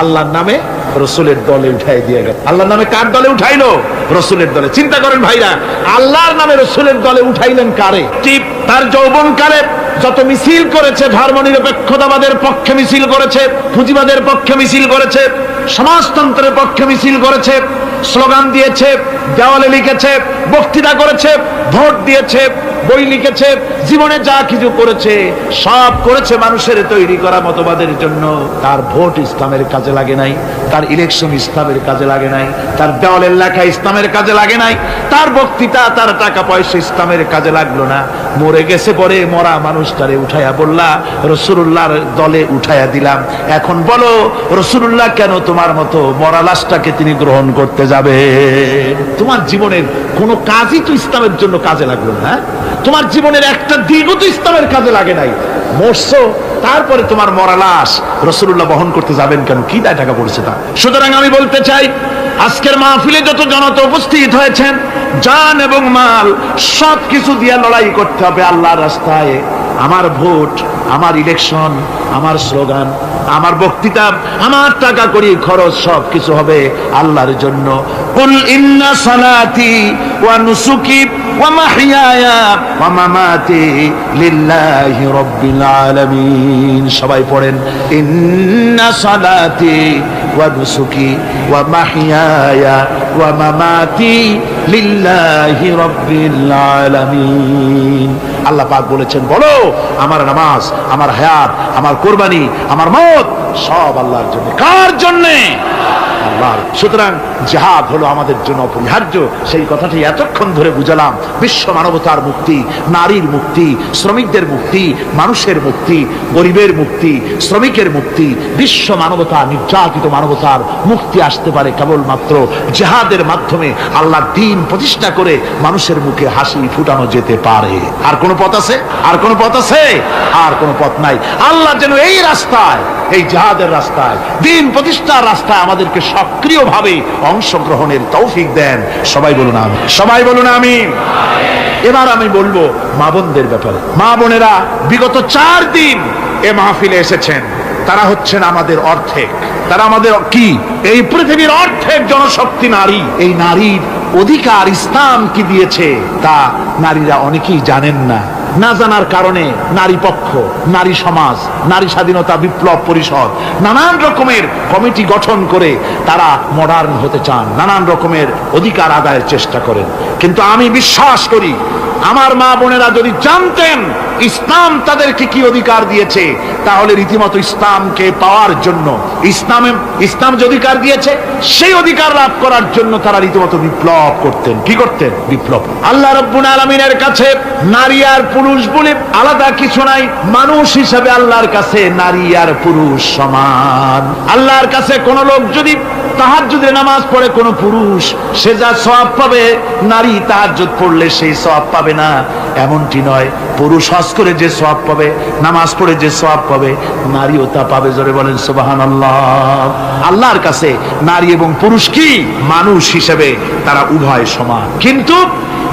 আল্লাহর নামে রসুলের দলে উঠাই দিয়ে গেল। আল্লাহর নামে কার দলে উঠাইলো? রসুলের দলে। চিন্তা করেন ভাইরা, আল্লাহর নামে রসুলের দলে উঠাইলেন কারে? ঠিক তার যৌবন কালে যত মিছিল করেছে, ধর্মনিরপেক্ষতাবাদের পক্ষে মিছিল করেছে, পুঁজিবাদের পক্ষে মিছিল করেছে, সমাজতন্ত্রের পক্ষে মিছিল করেছে, স্লোগান দিয়েছে, দেওয়ালে লিখেছে, বক্তৃতা করেছে, ভোট দিয়েছে, বই লিখেছে, জীবনে যা কিছু করেছে সব করেছে মানুষের তৈরি করা মতবাদের জন্য। তার ভোট ইসলামের কাজে লাগে নাই, তার ইলেকশন ইসলামের কাজে লাগে নাই, তার দেওয়ালের লেখা ইসলামের কাজে লাগে নাই, তার বক্তৃতা, তার টাকা পয়সা ইসলামের কাজে লাগলো না। মরে গেছে, পরে মরা মানুষটারে উঠাইয়া বললা রাসূলুল্লাহর দলে উঠাইয়া দিলাম। এখন বলো রাসূলুল্লাহ কেন তোমার মতো মরা লাশটাকে তিনি গ্রহণ করতে যাবে? তোমার জীবনের কোনো কাজই তো ইসলামের জন্য কাজে লাগলো না। তোমার জীবনের একটা দিকও তো ইসলামের কাজে লাগে নাই। মরছো, তারপরে তোমার মরা লাশ রাসূলুল্লাহ বহন করতে যাবেন কেন? কি দায় টাকা পড়ছে তা? সুতরাং আমি বলতে চাই, আজকের মাহফিলে যত জনতা উপস্থিত হয়েছেন, জান এবং মাল সব কিছু দিয়ে লড়াই করতে হবে আল্লাহর রাস্তায়। আমার ভোট, আমার ইলেকশন, আমার স্লোগান, আমার বক্তৃতা, আমার টাকা করি খরচ সব কিছু হবে আল্লাহর জন্য। কুল ইন্না সালাতি ওয়া নুসুকি ওয়া মাহইয়ায়া ওয়া মামাতি লিল্লাহি রাব্বিল আলামিন। সবাই পড়েন, ইন্না সালাতি ওয়া নুসুকি ওয়া মাহইয়ায়া ওয়া মামাতি লিল্লাহি রাব্বিল আলামিন। আল্লাহ পাক বলেছেন, বলো আমার নামাজ, আমার হায়াত, আমার কুরবানি, আমার মত সব আল্লাহর জন্য। কার জন্য? আল্লাহর। সুতরাং জিহাদ হলো আমাদের জন্য অপরিহার্য। সেই কথাটি এতক্ষণ ধরে বুঝালাম। বিশ্ব মানবতার মুক্তি, নারীর মুক্তি, শ্রমিকদের মুক্তি, মানুষের মুক্তি, গরিবের মুক্তি, শ্রমিকের মুক্তি, বিশ্ব মানবতা, নির্যাতিত মানবতার মুক্তি আসতে পারে কেবলমাত্র জিহাদের মাধ্যমে। আল্লাহর দ্বীন প্রতিষ্ঠা করে মানুষের মুখে হাসি ফুটানো যেতে পারে। আর কোন পথ আছে? আর কোন পথ আছে? আর কোন পথ নাই। আল্লাহ যেন এই রাস্তায়, এই জিহাদের রাস্তায়, দ্বীন প্রতিষ্ঠার রাস্তায় আমাদেরকে সক্রিয়ভাবে অংশগ্রহণের তৌফিক দেন। সবাই বলুন আমিন। সবাই বলুন আমিন। এবার আমি বলবো মা বোনদের ব্যাপারে। মা বোনেরা বিগত 4 দিন এ মাহফিলে এসেছেন। তারা হচ্ছেন আমাদের অর্ধেক। তারা আমাদের কি? এই পৃথিবীর অর্ধেক জনশক্তি নারী। এই নারীর অধিকার ইসলাম কি দিয়েছে তা নারীরা অনেকেই জানেন না। না জানার কারণে নারী পক্ষ, নারী সমাজ, নারী স্বাধীনতা বিপ্লব পরিষদ নানান রকমের কমিটি গঠন করে তারা মডার্ন হতে চান, নানান রকমের অধিকার আদায়ের চেষ্টা করেন। কিন্তু আমি বিশ্বাস করি আমার মা বোনেরা যদি জানতেন ইসলাম তাদেরকে কি অধিকার দিয়েছে, তাহলে রীতিমতো ইসলামকে পাওয়ার জন্য, ইসলাম যে অধিকার দিয়েছে সেই অধিকার লাভ করার জন্য তারা রীতিমতো বিপ্লব করতেন। কি করতেন? বিপ্লব। আল্লাহ রাব্বুল আলামিনের কাছে নারী আর পুরুষ বলে আলাদা কিছু নাই। মানুষ হিসাবে আল্লাহর কাছে নারী আর পুরুষ সমান। আল্লাহর কাছে কোন লোক যদি তাহাজ্জুদের নামাজ পড়ে কোন পুরুষ, সে যা সওয়াব পাবে নারী তাহাজ্জুদ পড়লে সেই সওয়াব পাবে না, এমনটি নয়। পুরুষ হজ করে যে সওয়াব পাবে, নামাজ পড়ে যে সওয়াব পাবে, নারীও তা পাবে। জোরে বলেন সুবহানাল্লাহ। আল্লাহর কাছে নারী এবং পুরুষ কি? মানুষ হিসেবে তারা উভয় সমান। কিন্তু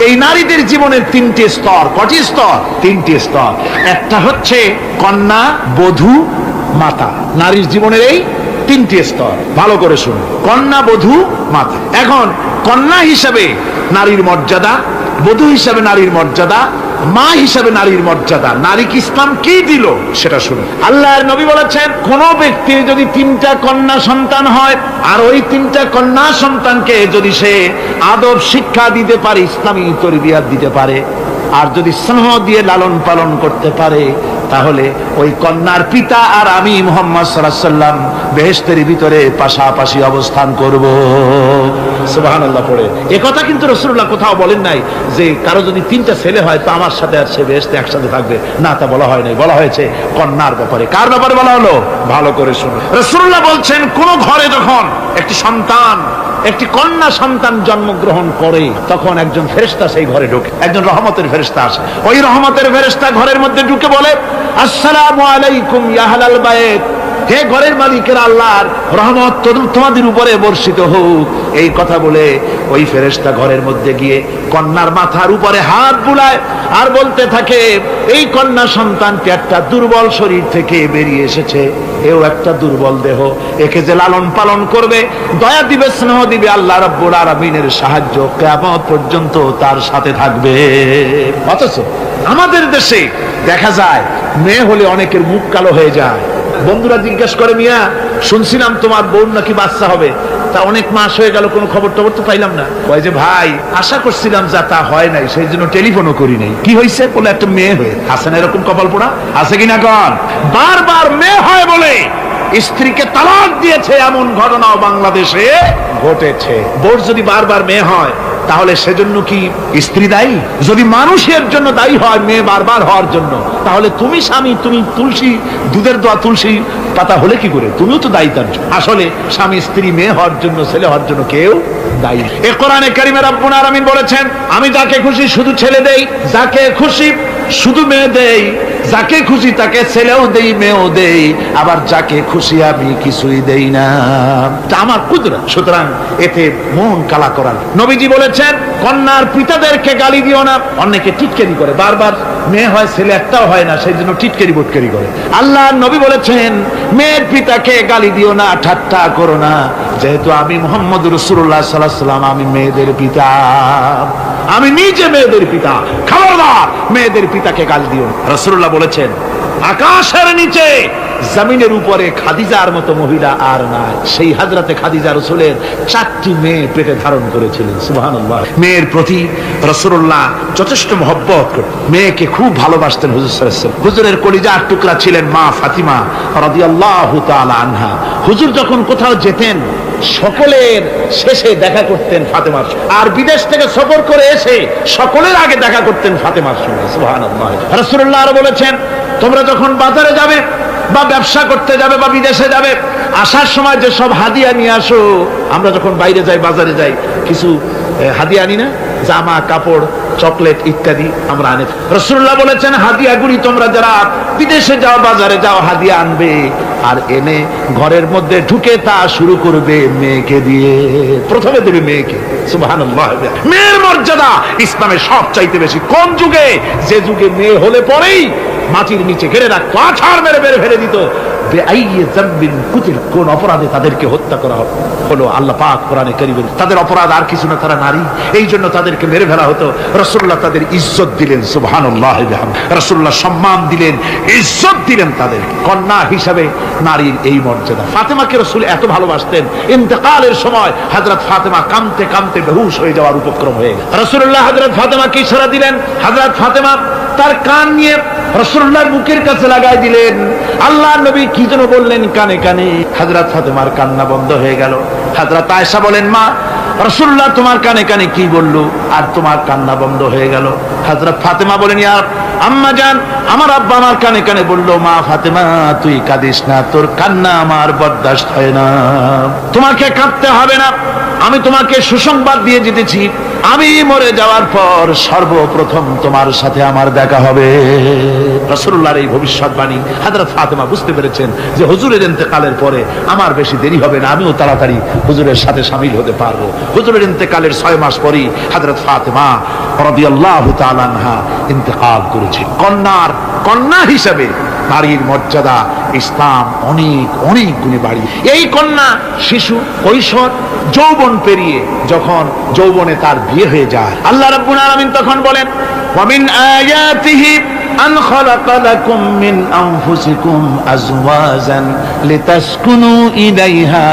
এই নারীদের জীবনের 3টে স্তর। কটি স্তর? 3টে স্তর। একটা হচ্ছে কন্যা, বধূ, মাতা। নারীর জীবনের এই 3টে স্তর। ভালো করে শুনুন, কন্যা, বধূ, মাতা। এখন কন্যা হিসাবে নারীর মর্যাদা, বধূ হিসাবে নারীর মর্যাদা, মা হিসাবে নারীর মর্যাদা। নারীকে ইসলাম কি দিল সেটা শুনুন। আল্লাহর নবী বলেছেন, কোন ব্যক্তির যদি 3টা কন্যা সন্তান হয় আর ওই 3টা কন্যা সন্তানকে যদি সে আদব শিক্ষা দিতে পারে, ইসলামী তরবিয়াত দিতে পারে, আর যদি স্নেহ দিয়ে লালন পালন করতে পারে, তাহলে ওই কন্যার পিতা আর আমি মুহাম্মদ সাল্লাল্লাহু আলাইহি ওয়াসাল্লাম বেহেশতের ভিতরে পাশাপাশি অবস্থান করব। সুবহানাল্লাহ পড়ে। এ কথা কিন্তু রাসূলুল্লাহ কোথাও বলেন নাই যে কারো যদি 3টা ছেলে হয় তো আমার সাথে আর সে বেহেশতে একসাথে থাকবে না, তা বলা হয় নাই। বলা হয়েছে কন্যার ব্যাপারে। কার ব্যাপারে বলা হলো? ভালো করে শুনুন। রাসূলুল্লাহ বলছেন, কোন ঘরে যখন একটি সন্তান, একটি কন্যা সন্তান জন্মগ্রহণ করে, তখন একজন ফেরেশতা সেই ঘরে ঢোকে। একজন রহমতের ফেরেশতা আসে। ওই রহমতের ফেরেশতা ঘরের মধ্যে ঢুকে বলে, আসসালামু আলাইকুম ইয়া আহলাল বাইত। হে ঘরের মালিকের আল্লাহর রহমত তোমাদের উপরে বর্ষিত হোক। এই কথা বলে ওই ফেরেশতা ঘরের মধ্যে গিয়ে কন্যার মাথার উপরে হাত বুলায় আর বলতে থাকে, এই কন্যা সন্তানটি একটা দুর্বল শরীর থেকে বেরিয়ে এসেছে, এও একটা দুর্বল দেহ, একে যে লালন পালন করবে, দয়া দিবে, স্নেহ দিবে, আল্লাহ রাব্বুল আলামিনের সাহায্য কিয়ামত পর্যন্ত তার সাথে থাকবে। অথচ আমাদের দেশে দেখা যায় মেয়ে হলে অনেকের মুখ কালো হয়ে যায়। বন্ধুরা জিজ্ঞাসা করে, মিয়া শুনছিলাম তোমার বোন নাকি বাচ্চা হবে, তা অনেক মাস হয়ে গেল, কোনো খবর টবর তো পাইলাম না। কয় যে ভাই আশা করছিলাম যা তা হয় নাই, সেই জন্য টেলিফোনও করি নাই। কি হয়েছে? বলে একটা মেয়ে হয়ে। আছে না এরকম কপাল পোড়া? আছে কিনা কন? বারবার মেয়ে হয় বলে স্ত্রীকে তালাক দিয়েছে, এমন ঘটনাও বাংলাদেশে ঘটেছে। বোর যদি বারবার মেয়ে হয় তাহলে সেজন্য কি স্ত্রী দায়ী? যদি মানুষের জন্য দায়ী হয় মেয়ে বারবার হওয়ার জন্য, তাহলে তুমি স্বামী, তুমি তুলসী, দুধের দোয়া তুলসী পাতা হলে কি করে? তুমিও তো দায়ী তার জন্য। আসলে স্বামী স্ত্রী মেয়ে হওয়ার জন্য, ছেলে হওয়ার জন্য কেউ দায়ী। এ কোরআনে কারিমে রব্বুল আলামিন বলেছেন, আমি যাকে খুশি শুধু ছেলে দেই, যাকে খুশি শুধু মেয়ে দেই, যাকে খুশি তাকে ছেলেও দেই, মেয়েও দেই, আবার যাকে খুশি আমি কিছুই দেই না। তা আমার কুদরত। সুতরাং এতে মন কালা করার। নবীজি বলেছেন কন্যার পিতাদেরকে গালি দিও না। অনেকে টিটকারি করে, বারবার মেয়ে হয় ছেলে একটাও হয় না, সেই জন্য টিটকারি বুটকারি করে। আল্লাহ নবী বলেছেন মেয়ের পিতাকে গালি দিও না, ঠাট্টা করো না, যেহেতু আমি মুহাম্মদ রাসূলুল্লাহ সাল্লাল্লাহু আলাইহি ওয়াসাল্লাম, আমি মেয়েদের পিতা, আমি নিজে মেয়েদের পিতা, খবরদার মেয়েদের পিতাকে গালি দিও না। রাসূলুল্লাহ বলেছেন আকাশের নিচে জমিনের উপরে খাদিজার মতো মহিলা আর নাই। সেই হযরতে খাদিজা রাসূলের 4টি মেয়ে পেটে ধারণ করেছিলেন। সুবহানাল্লাহ। মেয়ের প্রতি রাসূলুল্লাহ যথেষ্ট মহব্বত করতেন, মেয়েকে খুব ভালোবাসতেন হুজুর সাল্লাল্লাহু আলাইহি ওয়াসাল্লাম। হুজুরের কলিজার টুকরা ছিলেন মা ফাতিমা রাদিয়াল্লাহু তাআলা আনহা। হুজুর যখন কোথাও যেতেন সকলের শেষে দেখা করতেন ফাতেমার সঙ্গে, আর বিদেশ থেকে সফর করে এসে সকলের আগে দেখা করতেন ফাতেমার সঙ্গে। সুবহানাল্লাহ। রাসূলুল্লাহ আরো বলেছেন তোমরা যখন বাজারে যাবে বা ব্যবসা করতে যাবে বা বিদেশে যাবে, আসার সময় যে সব হাদিয়া নিয়ে আসো। আমরা যখন বাইরে যাই, বাজারে যাই, কিছু হাদিয়া আনি না, জামা কাপড় চকলেট ইত্যাদি আমরা আনি। রাসূলুল্লাহ বলেছেন হাদিয়াগুলি তোমরা যারা বিদেশে যাও বাজারে যাও হাদিয়া আনবে, আর এনে ঘরের মধ্যে ঢুকে তা শুরু করবে মেয়েকে দিয়ে। প্রথমে দেবে মেয়েকে। সুবহানাল্লাহ। মেয়ের মর্যাদা ইসলামের সব চাইতে বেশি। কোন যুগে? যে যুগে মেয়ে হলে পরেই মাটির নিচে ঘিরে রাখতো, আছাড় মেরে মেরে ফেলে দিত। কোন অপরাধে তাদেরকে হত্যা করা হলো? আল্লাহ পাক কোরআনে কারীমে তাদের অপরাধ আর কিছু না, তারা নারী, এই জন্য তাদেরকে মেরে ফেলা হতো। রাসূলুল্লাহ তাদের ইজ্জত দিলেন। সুবহানাল্লাহ। রাসূলুল্লাহ সম্মান দিলেন, ইজ্জত দিলেন তাদের। কন্যা হিসাবে নারীর এই মর্যাদা। ফাতেমাকে রাসূল এত ভালোবাসতেন, ইন্তেকালের সময় হযরত ফাতেমা কাঁদতে কাঁদতে বেহুশ হয়ে যাওয়ার উপক্রম হয়ে গেল। রাসূলুল্লাহ হযরত ফাতেমাকে ইশারা দিলেন, হযরত ফাতেমা তার কান নিয়ে রাসূলুল্লাহর মুখের কাছে লাগাই দিলেন। আল্লাহ নবী কি যেন বললেন কানে কানে, হযরত ফাতেমার কান্না বন্ধ হয়ে গেল। হযরত আয়েশা বলেন মা রাসূলুল্লাহ তোমার কানে কানে কি বললো আর তোমার কান্না বন্ধ হয়ে গেল? হযরত ফাতেমা বলেন ইয়া আম্মা জান, আমার আব্বা আমার কানে কানে বললো মা ফাতেমা তুই কাঁদিস না, তোর কান্না আমার বরদাস্ত হয় না, তোমাকে কাঁদতে হবে না। আমি তোমাকে সুসংবাদ দিয়ে যেতেছি, আমি মরে যাওয়ার পর সর্বপ্রথম তোমার সাথে আমার দেখা হবে। রাসূলুল্লাহর এই ভবিষ্যৎবাণী হযরত ফাতেমা বুঝতে পেরেছেন যে হুজুরের ইন্তেকালের পরে আমার বেশি দেরি হবে না, আমিও তাড়াতাড়ি হুজুরের সাথে শামিল হতে পারবো। হুজুরের ইন্তেকালের 6 মাস পরেই হযরত ফাতেমা রাদিয়াল্লাহু তাআলা আনহা ইন্তেকাল করেছে। কন্যা হিসেবে নারীর মর্যাদা ইসলাম অনেক অনেক গুণে বাড়িয়ে। এই কন্যা শিশু, কৈশোর, যৌবন পেরিয়ে যখন যৌবনে তার বিয়ে হয়ে যায়, আল্লাহ রাব্বুল আলামিন তখন বলেন ওয়া মিন আয়াতিহি আন খালাকা লাকুম মিন আনফুসিকুম আজওয়াজান লিতাসকুনু ইলাইহা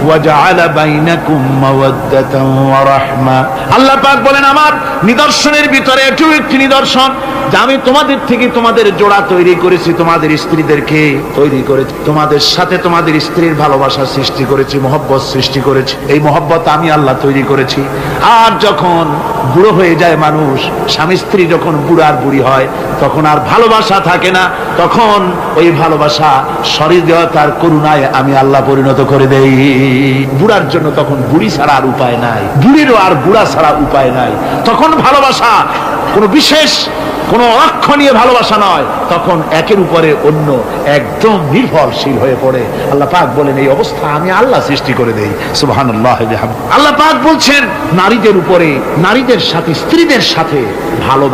ওয়া জাআলা বাইনাকুম মাওয়াদ্দাতান ওয়া রাহমা। আল্লাহ পাক বলেন আমার নিদর্শনের ভিতরে এটাও একটি নিদর্শন যে আমি তোমাদের থেকে তোমাদের জোড়া তৈরি করেছি, তোমাদের স্ত্রীদেরকে তৈরি করেছি, তোমাদের সাথে তোমাদের স্ত্রীর ভালোবাসা সৃষ্টি করেছি, মহব্বত সৃষ্টি করেছি। এই মহব্বত আমি আল্লাহ তৈরি করেছি। আর যখন বুড়ো হয়ে যায় মানুষ, স্বামী স্ত্রী যখন বুড়ার বুড়ি হয় তখন আর ভালোবাসা থাকে না, তখন ওই ভালোবাসা সহৃদয়তার করুণায় আমি আল্লাহ পরিণত করে দেই। বুড়ার জন্য তখন বুড়ি ছাড়া আর উপায় নাই, বুড়িরও আর বুড়া ছাড়া উপায় নাই। তখন ভালোবাসা কোনো বিশেষ কোনো অলক্ষণীয় ভালোবাসা নয়, তখন একের উপরে অন্য একদম নির্ভরশীল হয়ে পড়ে। আল্লাহ পাক বলেন এই অবস্থা আমি আল্লাহ সৃষ্টি করে দেই। সুবহানাল্লাহ। আল্লাহ পাক বলছেন নারীদের উপরে, নারীদের সাথে, স্ত্রীদের সাথে ভালো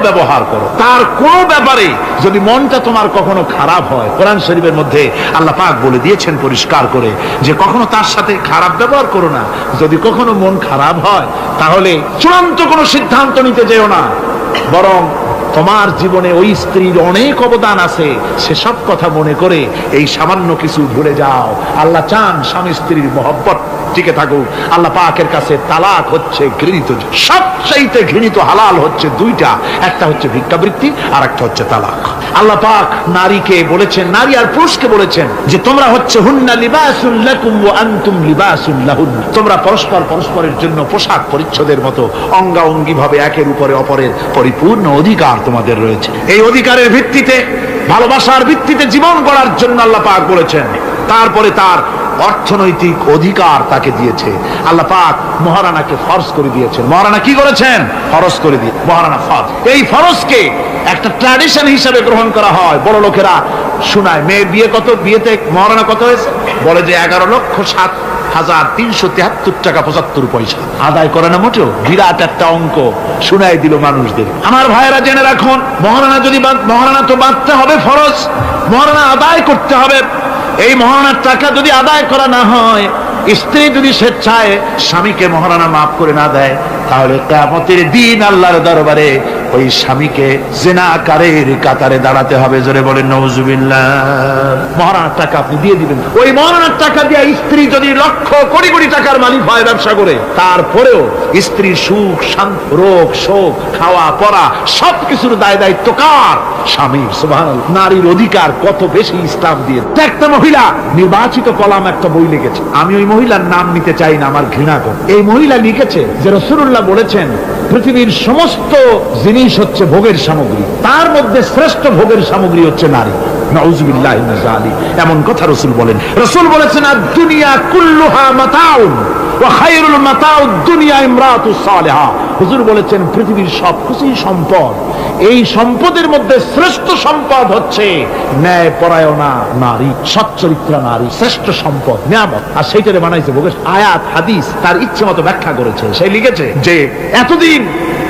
ব্যবহার করো। তার কোনো ব্যাপারে যদি মনটা তোমার কখনো খারাপ হয়, কোরআন শরীফের মধ্যে আল্লাহ পাক বলে দিয়েছেন পরিষ্কার করে যে কখনো তার সাথে খারাপ ব্যবহার করো না। যদি কখনো মন খারাপ হয় তাহলে চূড়ান্ত কোনো সিদ্ধান্ত নিতে যেও না, বরং তোমার জীবনে ওই স্ত্রীর অনেক অবদান আছে, সেসব কথা মনে করে এই সামান্য কিছু ভুলে যাও। আল্লাহ চান স্বামী স্ত্রীর মহব্বত টিকে থাকুক। আল্লাহ পাকের কাছে তালাক হচ্ছে ঘৃণিত, সবচাইতে ঘৃণিত হালাল হচ্ছে দুইটা, একটা হচ্ছে ভিক্ষাবৃত্তি আর একটা হচ্ছে তালাক। আল্লাহ পাক নারীকে বলেছেন, নারী আর পুরুষকে বলেছেন যে তোমরা হচ্ছে হুন্না লিবাসুল লাকুম ওয়া আনতুম লিবাসুল লাহুন্না, তোমরা পরস্পরের জন্য পোশাক পরিচ্ছদের মতো অঙ্গাঅঙ্গি ভাবে একের উপরে অপরের পরিপূর্ণ অধিকার তোমাদের রয়েছে। এই অধিকারের ভিত্তিতে, ভালোবাসার ভিত্তিতে জীবন গড়ার জন্য আল্লাহ পাক বলেছেন। তারপরে তার অর্থনৈতিক অধিকার তাকে দিয়েছে। আল্লাহ পাক মহারানাকে ফরজ করে দিয়েছেন। মহারানা কি করেছেন? ফরজ করে দিয়ে মহারানা ফরজ। এই ফরজকে একটা ট্র্যাডিশন হিসেবে গ্রহণ করা হয়। বড় লোকেরা শোনায় মেয়ের বিয়ে কত, বিয়েতে মহারণা কত হয়েছে, বলে যে 11,07,373 টাকা 75 পয়সা। আদায় করে না মোটেও, বিরাট একটা অঙ্ক শুনাই দিল মানুষদের। আমার ভাইয়েরা জেনে রাখুন, মহারণা যদি মহারণা তো বাঁধতে হবে, ফরজ মহারণা আদায় করতে হবে। এই মহারণার টাকা যদি আদায় করা না হয়, স্ত্রী যদি স্বেচ্ছায় স্বামীকে মহারণা মাফ করে না দেয়, তাহলে কিয়ামতের দিন আল্লাহর দরবারে ওই স্বামীকে জিনাকারীর কাতারে দাঁড়াতে হবে। জোরে বলেন নাউজুবিল্লাহ। মহারণার টাকা আপনি দিয়ে দিবেন। ওই মহারণার টাকা দিয়ে স্ত্রী যদি লক্ষ কোটি কোটি টাকার মালিক হয় ব্যবসা করে, তারপরেও স্ত্রীর সুখ শান্তি, রোগ শোক, খাওয়া পড়া সবকিছুর দায় দায়িত্ব কার? স্বামীর। সুবহানাল্লাহ। নারীর অধিকার কত বেশি ইসলাম দিয়ে। একটা মহিলা নির্বাচিত কলাম একটা বই লিখেছে, আমি ওই মহিলার নাম নিতে চাই না, আমার ঘৃণা করে। এই মহিলা লিখেছে যে রাসূলুল্লাহ বলেছেন পৃথিবীর সমস্ত জিনিস হচ্ছে ভোগের সামগ্রী, তার মধ্যে শ্রেষ্ঠ ভোগের সামগ্রী হচ্ছে নারী। নাউযুবিল্লাহি মিন যালিক। এমন কথা রাসূল বলেন। রাসূল বলেছেন আদ-দুনিয়া কুল্লুহা মাতাউন ওয়া খায়রুল মাতাউদ দুনিয়া ইমরাতুস সালিহা। হুজুর বলেছেন পৃথিবীর সবকিছুই সম্পদ, এই সম্পদের মধ্যে শ্রেষ্ঠ সম্পদ হচ্ছে ন্যায় পরায়ণা নারী, সচ্চরিত্রা নারী, শ্রেষ্ঠ সম্পদ, নিয়ামত। আর সেইটারে বানাইছে ভোগের। আয়াত হাদিস তার ইচ্ছে মতো ব্যাখ্যা করেছে। সে লিখেছে যে এতদিন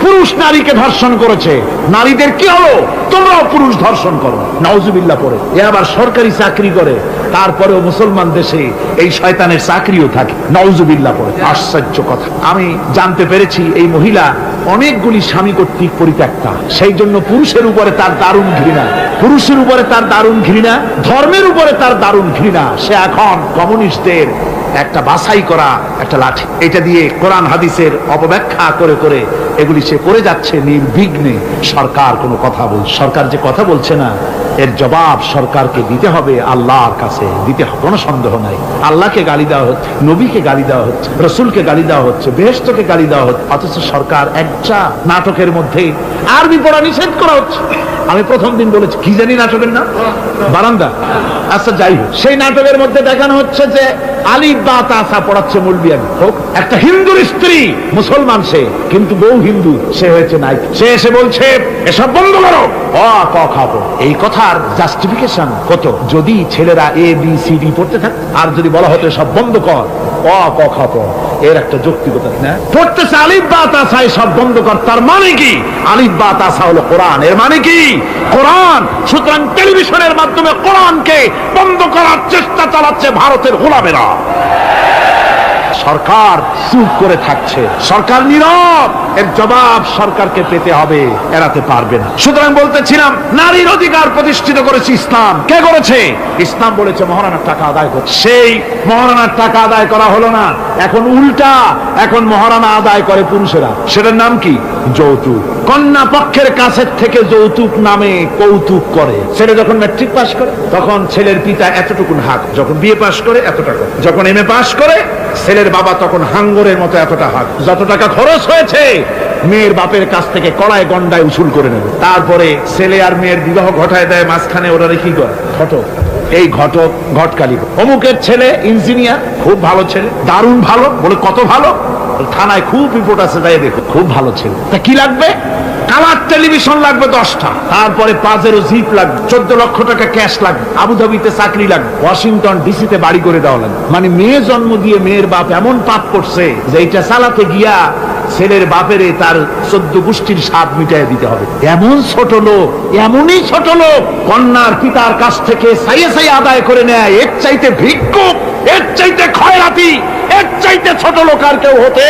পুরুষ নারীকে ধর্ষণ করেছে, নারীদের কি হলো? তোমরাও পুরুষ ধর্ষণ করো। নাউজুবিল্লাহ পড়ে। এ আবার সরকারি চাকরি করে, তারপরেও মুসলমান দেশে এই শয়তানের চাকরিও থাকে। নাউজুবিল্লাহ পড়ে। আশ্চর্য কথা। আমি জানতে পেরেছি এই মহিলা অনেকগুলি স্বামী কর্তৃক পরিত্যক্তা, সেই জন্য পুরুষের উপরে তার দারুণ ঘৃণা, পুরুষের উপরে তার দারুণ ঘৃণা, ধর্মের উপরে তার দারুণ ঘৃণা। সে এখন কমিউনিস্টদের একটা বাছাই করা একটা লাঠি, এটা দিয়ে কোরআন হাদিসের অপব্যাখ্যা করে করে এগুলি সে করে যাচ্ছে নির্বিঘ্নে। সরকার কোনো কথা বলছে, সরকার যে কথা বলছে না, এর জবাব সরকারকে দিতে হবে, আল্লাহর কাছে দিতে হবে, কোনো সন্দেহ নাই। আল্লাহকে গালি দেওয়া হচ্ছে, নবীকে গালি দেওয়া হচ্ছে, রসুলকে গালি দেওয়া হচ্ছে, বেহেশতকে গালি দেওয়া হচ্ছে, অথচ সরকার একটা নাটকের মধ্যে আরবি পড়া নিষেধ করা হচ্ছে। আমি প্রথম দিন বলেছি কি জানি নাটকের নাম, বারান্দা। আচ্ছা যাই হোক, সেই নাটকের মধ্যে দেখানো হচ্ছে যে আলিফ বা তাসা পড়াচ্ছে মৌলবি। একটা হিন্দুর স্ত্রী, মুসলমান সে, কিন্তু বউ হিন্দু, সে হয়েছে নাই। সে এসে বলছে এসব বন্ধ করো, অ ক খাবো। এই কথার জাস্টিফিকেশন কত? যদি ছেলেরা এ বি সি ডি পড়তে থাকে, আর যদি বলা হতো সব বন্ধ কর, অ ক খাবো, এর একটা যৌক্তিকতা না। পড়তেছে আলিফ বা তাসা, সব বন্ধ কর, তার মানে কি? আলিফ বা তাসা হলো কোরআন, এর মানে কি? কোরআন। সুতরাং টেলিভিশনের মাধ্যমে কোরআনকে বন্ধ করার চেষ্টা চালাচ্ছে ভারতের গোলামেরা। সরকার চুপ করে থাকছে, সরকার নীরব। এর জবাব সরকারকে পেতে হবে, এড়াতে পারবে না। সুতরাং বলতেছিলাম, নারীর অধিকার প্রতিষ্ঠিত করেছে ইসলাম। কে করেছে? ইসলাম বলেছে মহারণার টাকা আদায় করতে। সেই মহারণার টাকা আদায় করা হলো না, এখন উল্টা, এখন মহারণা আদায় করে পুরুষেরা। সেটার নাম কি? যৌতুক। কন্যা পক্ষের কাছের থেকে যৌতুক নামে কৌতুক করে। ছেলে যখন ম্যাট্রিক পাস করে তখন ছেলের পিতা এতটুকু হাক, যখন বিএ পাস করে এত টাকা, যখন এমএ পাস করে ছেলের বাবা তখন হাঙ্গরের মতো এতটা হাক। যত টাকা খরচ হয়েছে মেয়ের বাপের কাছ থেকে কড়ায় গন্ডায় উসুল করে নেবে। তারপরে ছেলে আর মেয়ের বিবাহ ঘটায় দেয়, মাঝখানে ওরা কি করে? ঘটক। এই ঘটক ঘটকালি। অমুকের ছেলে ইঞ্জিনিয়ার, খুব ভালো ছেলে, দারুণ ভালো। বলে কত ভালো? থানায় খুব রিপোর্ট আছে, তাই দেখো, খুব ভালো ছেলে। তা কি লাগবে? কালার টেলিভিশন লাগবে 10টা, তারপরে পাজেরো জিপ লাগবে, 14 লক্ষ টাকা ক্যাশ লাগবে, আবুধাবিতে চাকরি লাগবে, ওয়াশিংটন ডিসিতে বাড়ি করে দেওয়া লাগবে। মানে মেয়ে জন্ম দিয়ে মেয়ের বাপ এমন পাপ করছে যে এটা চালাতে গিয়া ছেলের বাপেরে তার 14 গোষ্ঠীর স্বাদ মিটাই দিতে হবে। এমন ছোট লোক, এমনই ছোট লোক কন্যার পিতার কাছ থেকে সাইয়ে সাইয়ে আদায় করে নেয়। এর চাইতে ভিক্ষুক, এর চাইতে খয়রাতি, এর চাইতে ছোট লোক আর কেউ হতে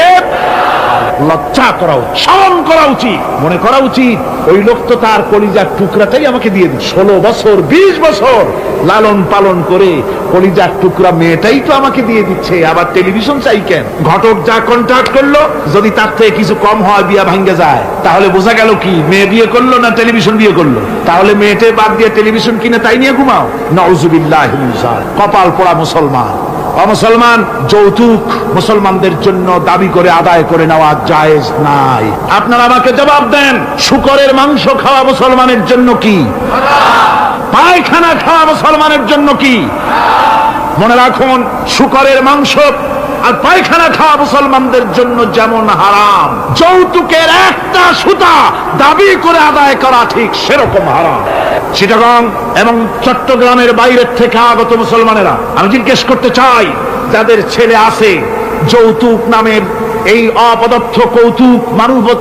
লজ্জা করা উচিত, শরম করা উচিত, মনে করা উচিত ওই লোক তো তার কলিজার টুকরাটাই আমাকে দিয়ে দিল। 16 বছর 20 বছর লালন পালন করে কলিজার টুকরা মেয়েটাই তো আমাকে দিয়ে দিচ্ছে, আবার টেলিভিশন চাই কেন? ঘটক যা কন্ট্রাক্ট করলো, যদি তার থেকে কিছু কম হয় বিয়া ভাঙ্গে যায়, তাহলে বোঝা গেল কি মেয়ে বিয়ে করলো না টেলিভিশন বিয়ে করলো? তাহলে মেয়েটে বাদ দিয়ে টেলিভিশন কিনে তাই নিয়ে ঘুমাও। নাউজুবিল্লাহি মিন যালিক। কপাল পোড়া মুসলমান। অমুসলমান যৌতুক মুসলমানদের জন্য দাবি করে আদায় করে নেওয়া জায়েজ নাই। আপনারা আমাকে জবাব দেন, শুকরের মাংস খাওয়া মুসলমানের জন্য কি? পায়খানা খাওয়া মুসলমানের জন্য কি? মনে রাখুন, শুকরের মাংস আর পায়খানা খাওয়া মুসলমানদের জন্য যেমন হারাম, যৌতুকের একটা সুতা দাবি করে আদায় করা ঠিক সেরকম হারাম। চিটাগং এবং চট্টগ্রামের বাইরের থেকে আগত মুসলমানেরা, আমি জিজ্ঞেস করতে চাই, যাদের ছেলে আছে যৌতুক নামের এই অপদার্থ কৌতুক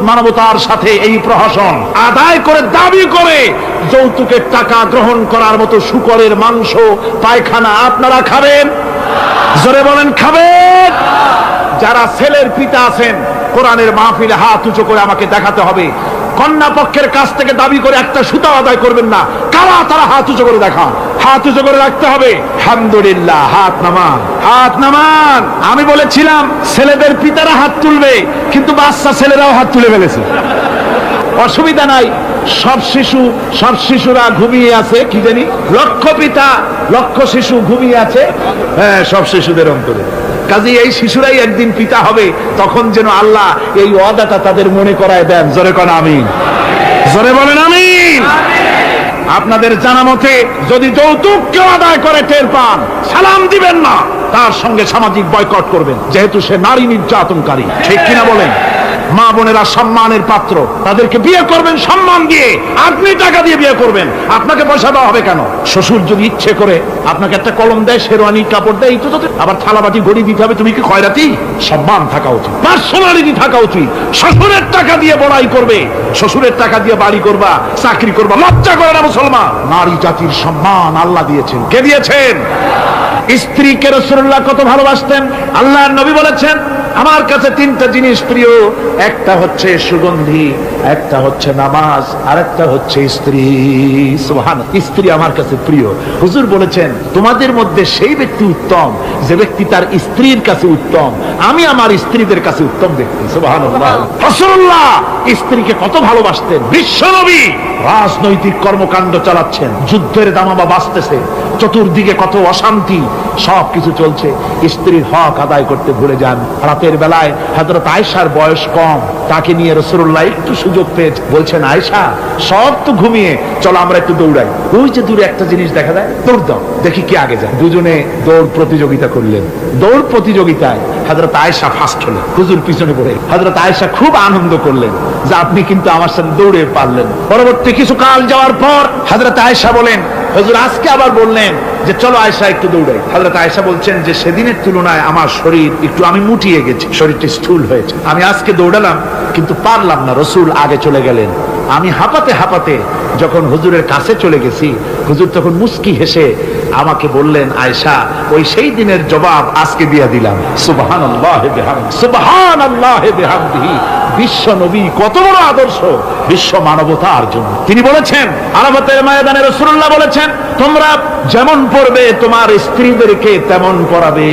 মানবতার সাথে এই প্রহসন আদায় করে দাবি করে যৌতুকের টাকা গ্রহণ করার মতো শূকরের মাংস পায়খানা আপনারা খাবেন? জোরে বলেন খাবেন? যারা ছেলের পিতা আছেন, কোরআনের মাহফিলে হাত উঁচু করে আমাকে দেখাতে হবে, কন্যা পক্ষের কাছ থেকে দাবি করে একটা সুতা আদায় করবেন না। কারা তারা হাত উঁচু করে দেখান, হাত উঁচু করে রাখতে হবে। আলহামদুলিল্লাহ, হাত নামান, হাত নামান। আমি বলেছিলাম ছেলেদের পিতারা হাত তুলবে, কিন্তু বাচ্চা ছেলেরাও হাত তুলে ফেলেছে। অসুবিধা নাই, সব শিশুরা ঘুমিয়ে আছে, কি জানি লক্ষ পিতা লক্ষ শিশু ঘুমিয়ে আছে, হ্যাঁ, সব শিশুদের অন্তরে। কাজে এই শিশুরাই একদিন পিতা হবে, তখন যেন আল্লাহ এই ওয়াদাটা তাদের মনে করায় দেন। জোরে কোন আমিন, জোরে বলেন আমিন। আপনাদের জানা মতে যদি যৌতুক কেউ আদায় করে টের পান, সালাম দিবেন না, তার সঙ্গে সামাজিক বয়কট করবেন, যেহেতু সে নারী নির্যাতনকারী। ঠিক কিনা বলেন? মা বোনেরা সম্মানের পাত্র, তাদেরকে বিয়ে করবেন সম্মান দিয়ে, আপনি টাকা দিয়ে বিয়ে করবেন, আপনাকে পয়সা দেওয়া হবে কেন? শ্বশুর যদি ইচ্ছে করে আপনাকে একটা কলম দেয়, শেরওয়ানি কাপড় দেয়, আবার থালাবাটি ঘড়ি দিতে হবে, তুমি কি খয়রাতি? সম্মান থাকা উচিত, পার্সোনালিটি থাকা উচিত। শ্বশুরের টাকা দিয়ে বড়াই করবে, শ্বশুরের টাকা দিয়ে বাড়ি করবা, চাকরি করবা, লজ্জা করে না মুসলমান? নারী জাতির সম্মান আল্লাহ দিয়েছেন। কে দিয়েছেন? স্ত্রীকে রাসূলুল্লাহ কত ভালোবাসতেন। আল্লাহর নবী বলেছেন, আমার কাছে তিনটা জিনিস প্রিয়, একটা হচ্ছে সুগন্ধি, একটা হচ্ছে নামাজ, আর একটা হচ্ছে স্ত্রী। সুবহানাল্লাহ, স্ত্রী আমার কাছে প্রিয়। হুজুর বলেছেন, তোমাদের মধ্যে সেই ব্যক্তি উত্তম যে ব্যক্তি তার স্ত্রীর কাছে উত্তম। আমি আমার স্ত্রীদের কাছে উত্তম ব্যক্তি। সুবহানাল্লাহ। রাসূলুল্লাহ স্ত্রীকে কত ভালোবাসতেন। বিশ্বনবী রাজনৈতিক কর্মকাণ্ড চালাচ্ছেন, যুদ্ধের দামামা বাজতেছে, চতুর্দিকে কত অশান্তি, সবকিছু চলছে, স্ত্রীর হক আদায় করতে ভুলে যান। রাতের বেলায় হযরত আয়েশার বয়স কম, তাকে নিয়ে রাসূলুল্লাহ একটু সুযোগ পেয়ে বলছেন, আয়েশা সব তো ঘুমিয়ে, চলো আমরা একটু দৌড়াই। ওই যে দূরে একটা জিনিস দেখা যায়, দৌড় দাও, দেখি কে আগে যায়। দুজনে দৌড় প্রতিযোগিতা করলেন। দৌড় প্রতিযোগিতায় হযরত আয়েশা ফার্স্ট হলেন, হুজুর পিছনে পড়ে। হযরত আয়েশা খুব আনন্দ করলেন যে আপনি কিন্তু আমার সাথে দৌড়ে পারলেন। পরবর্তী কিছু কাল যাওয়ার পর হযরত আয়েশা বলেন, হুজুর আজকে আবার বললেন যে চলো আয়েশা একটু দৌড়াই। হযরত আয়েশা বলছেন যে সেদিনের তুলনায় আমার শরীর একটু, আমি মুটিয়ে গেছি, শরীরটা স্থূল হয়েছে, আমি আজকে দৌড়ালাম কিন্তু পারলাম না, রাসূল আগে চলে গেলেন। আমি হাঁপাতে হাঁপাতে যখন হুজুরের কাছে চলে গেছি, হুজুর তখন মুস্কি হেসে আমাকে বললেন, আয়েশা ওই সেই দিনের জবাব আজকে দিয়ে দিলাম। সুবহানাল্লাহি বিহামদিহি, সুবহানাল্লাহি বিহামদিহি। বিশ্ব নবী কত বড় আদর্শ বিশ্ব মানবতার জন্য। তিনি বলেছেন, আরাফাতের ময়দানে রাসূলুল্লাহ বলেছেন, তোমরা যেমন পড়বে তোমার স্ত্রীদেরকে তেমন পড়াবে,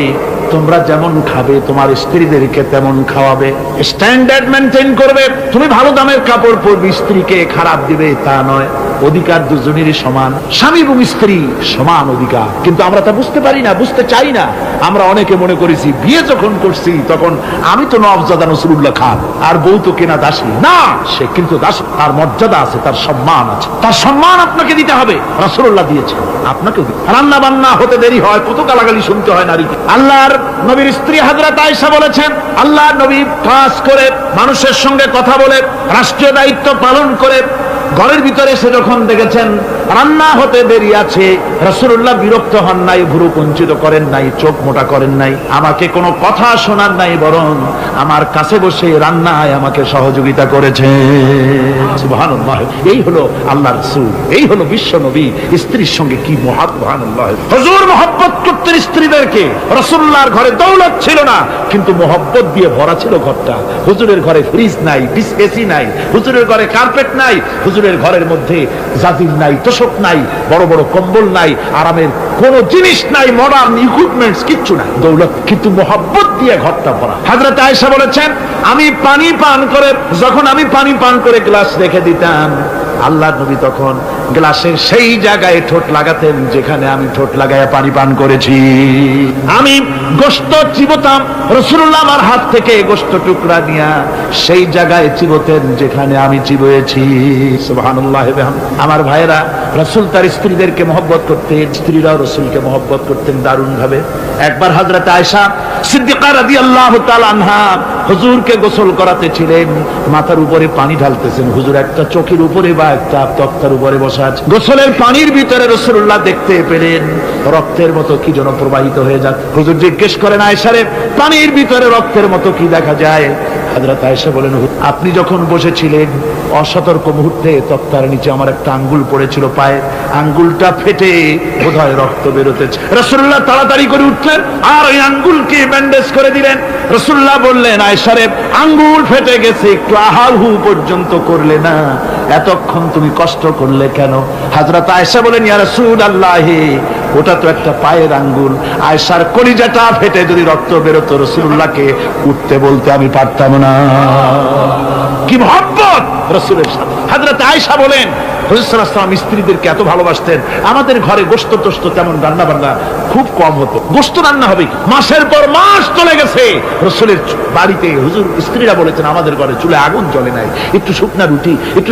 তোমরা যেমন খাবে তোমার স্ত্রীদেরকে তেমন খাওয়াবে, স্ট্যান্ডার্ড মেনটেন করবে। তুমি ভালো দামের কাপড় পরবে, স্ত্রীকে খারাপ দিবে তা নয়। অধিকার দুজনেরই সমান, স্বামী এবং স্ত্রী সমান অধিকার। কিন্তু আমরা তা বুঝতে পারি না, বুঝতে চাই না। আমরা অনেকে মনে করেছি বিয়ে যখন করছি তখন আমি তো নওয়াবজাদা নসরুল্লাহ খান, আর বউ তো কেনা দাসী। না, সে কিন্তু দাসী, তার মর্যাদা আছে, তার সম্মান আছে, তার সম্মান আপনাকে দিতে হবে। রাসূলুল্লাহ দিয়েছেন, আপনাকেও দিতে। রান্না বান্না হতে দেরি হয়, কত গালাগালি শুনতে হয় নারীকে। আল্লাহর নবীর স্ত্রী হযরত আয়েশা বলেছেন, আল্লাহর নবী কাজ করে, মানুষের সঙ্গে কথা বলে, রাষ্ট্রীয় দায়িত্ব পালন করে, ঘরের ভিতরে এসে যখন দেখেছেন রান্না হতে দেরি আছে, রাসূলুল্লাহ বিরক্ত হন নাই, ভুরু কুঞ্চিত করেন নাই, চোখ মোটা করেন নাই, আমাকে কোনো কথা শোনান নাই, বরং আমার কাছে বসে রান্নায় আমাকে সহযোগিতা করেছে। সুবহানাল্লাহ। এই হলো আল্লাহর রাসূল, এই হলো বিশ্ব নবী। স্ত্রীর সঙ্গে কি মহব্বত! সুবহানাল্লাহ। হুজুর মহব্বত করতেন স্ত্রীদেরকে। রাসূলুল্লাহর ঘরে দৌলত ছিল না, কিন্তু মহব্বত দিয়ে ভরা ছিল ঘরটা। হুজুরের ঘরে ফ্রিজ নাই, এসি নাই, হুজুরের ঘরে কার্পেট নাই, হুজুরের ঘরের মধ্যে জাজির নাই, তোশক নাই, বড় বড় কম্বল নাই, আরামের কোন জিনিস নাই, মডার্ন ইকুইপমেন্টস কিচ্ছু নাই, দৌলত কিন্তু মহব্বত দিয়ে ঘরটা ভরা। হযরত আয়েশা বলেছেন, আমি পানি পান করে, যখন আমি পানি পান করে গ্লাস রেখে দিতাম, আল্লাহর নবী তখন গ্লাসের সেই জায়গায় ঠোঁট লাগাতেন যেখানে আমি ঠোঁট লাগায় পানি পান করেছি। আমি গোশত চিবোতাম, রাসূলুল্লাহ আমার হাত থেকে গোশত টুকরা নিয়া সেই জায়গায় চিবোতেন যেখানে আমি চিবোয়েছি। সুবহানাল্লাহ। আমার ভাইয়েরা, রাসূল তার স্ত্রীদেরকে মহব্বত করতেন, স্ত্রীরাও রাসূলকে মহব্বত করতেন দারুণ ভাবে। একবার হযরত আয়েশা সিদ্দিকা রাদিয়াল্লাহু তাআলা আনহা হুজুরকে গোসল করাতে ছিলেন, মাথার উপরে পানি ঢালতেছেন, হুজুর একটা চোখের উপরে বা একটা তক্তার উপরে বসা আছে। গোসলের পানির ভিতরে রাসূলুল্লাহ দেখতে পেলেন রক্তের মতো কি যেন প্রবাহিত হয়ে যাচ্ছে। হুজুর জিজ্ঞেস করেন, আয়েশা রে, পানির ভিতরে রক্তের মতো কি দেখা যায়? হযরত আয়েশা বলেন, আপনি যখন বসেছিলেন অসতর্ক মুহূর্তে তক্তার নিচে আমার একটা আঙ্গুল পড়েছিল, পায়ে আঙ্গুলটা ফেটে বোধহয় রক্ত বেরোতেছে। রাসূলুল্লাহ তাড়াতাড়ি করে উঠলেন আর ওই আঙ্গুলকে ব্যান্ডেজ করে দিলেন। রাসূলুল্লাহ বললেন, আয়েশা রে, আঙ্গুল ফেটে গেছে, একটু আহাহু পর্যন্ত করলে না, এতক্ষণ তুমি কষ্ট করলে কেন? হযরত আয়েশা বলেন, ইয়া রাসূলুল্লাহ, ওটা তো একটা পায়ের আঙ্গুল। আয়েশার কলিজাটা ফেটে যদি রক্ত বেরোতো রাসূলুল্লাহকে উঠতে বলতে আমি পারতাম না। কি মহব্বত রাসূলের সাথে। হযরত আয়েশা বলেন, হুজুর সাল্লাল্লাহু আলাইহি ওয়াসাল্লাম স্ত্রীদেরকে এত ভালোবাসতেন, আমাদের ঘরে গোশত টোস্ত তেমন রান্না বান্না খুব কম হতো। গোশত রান্না হবে, মাসের পর মাস চলে গেছে রাসূলের বাড়িতে হুজুর স্ত্রীরা বলেছেন আমাদের ঘরে চুলে আগুন জ্বলে নাই, একটু শুকনা রুটি, একটু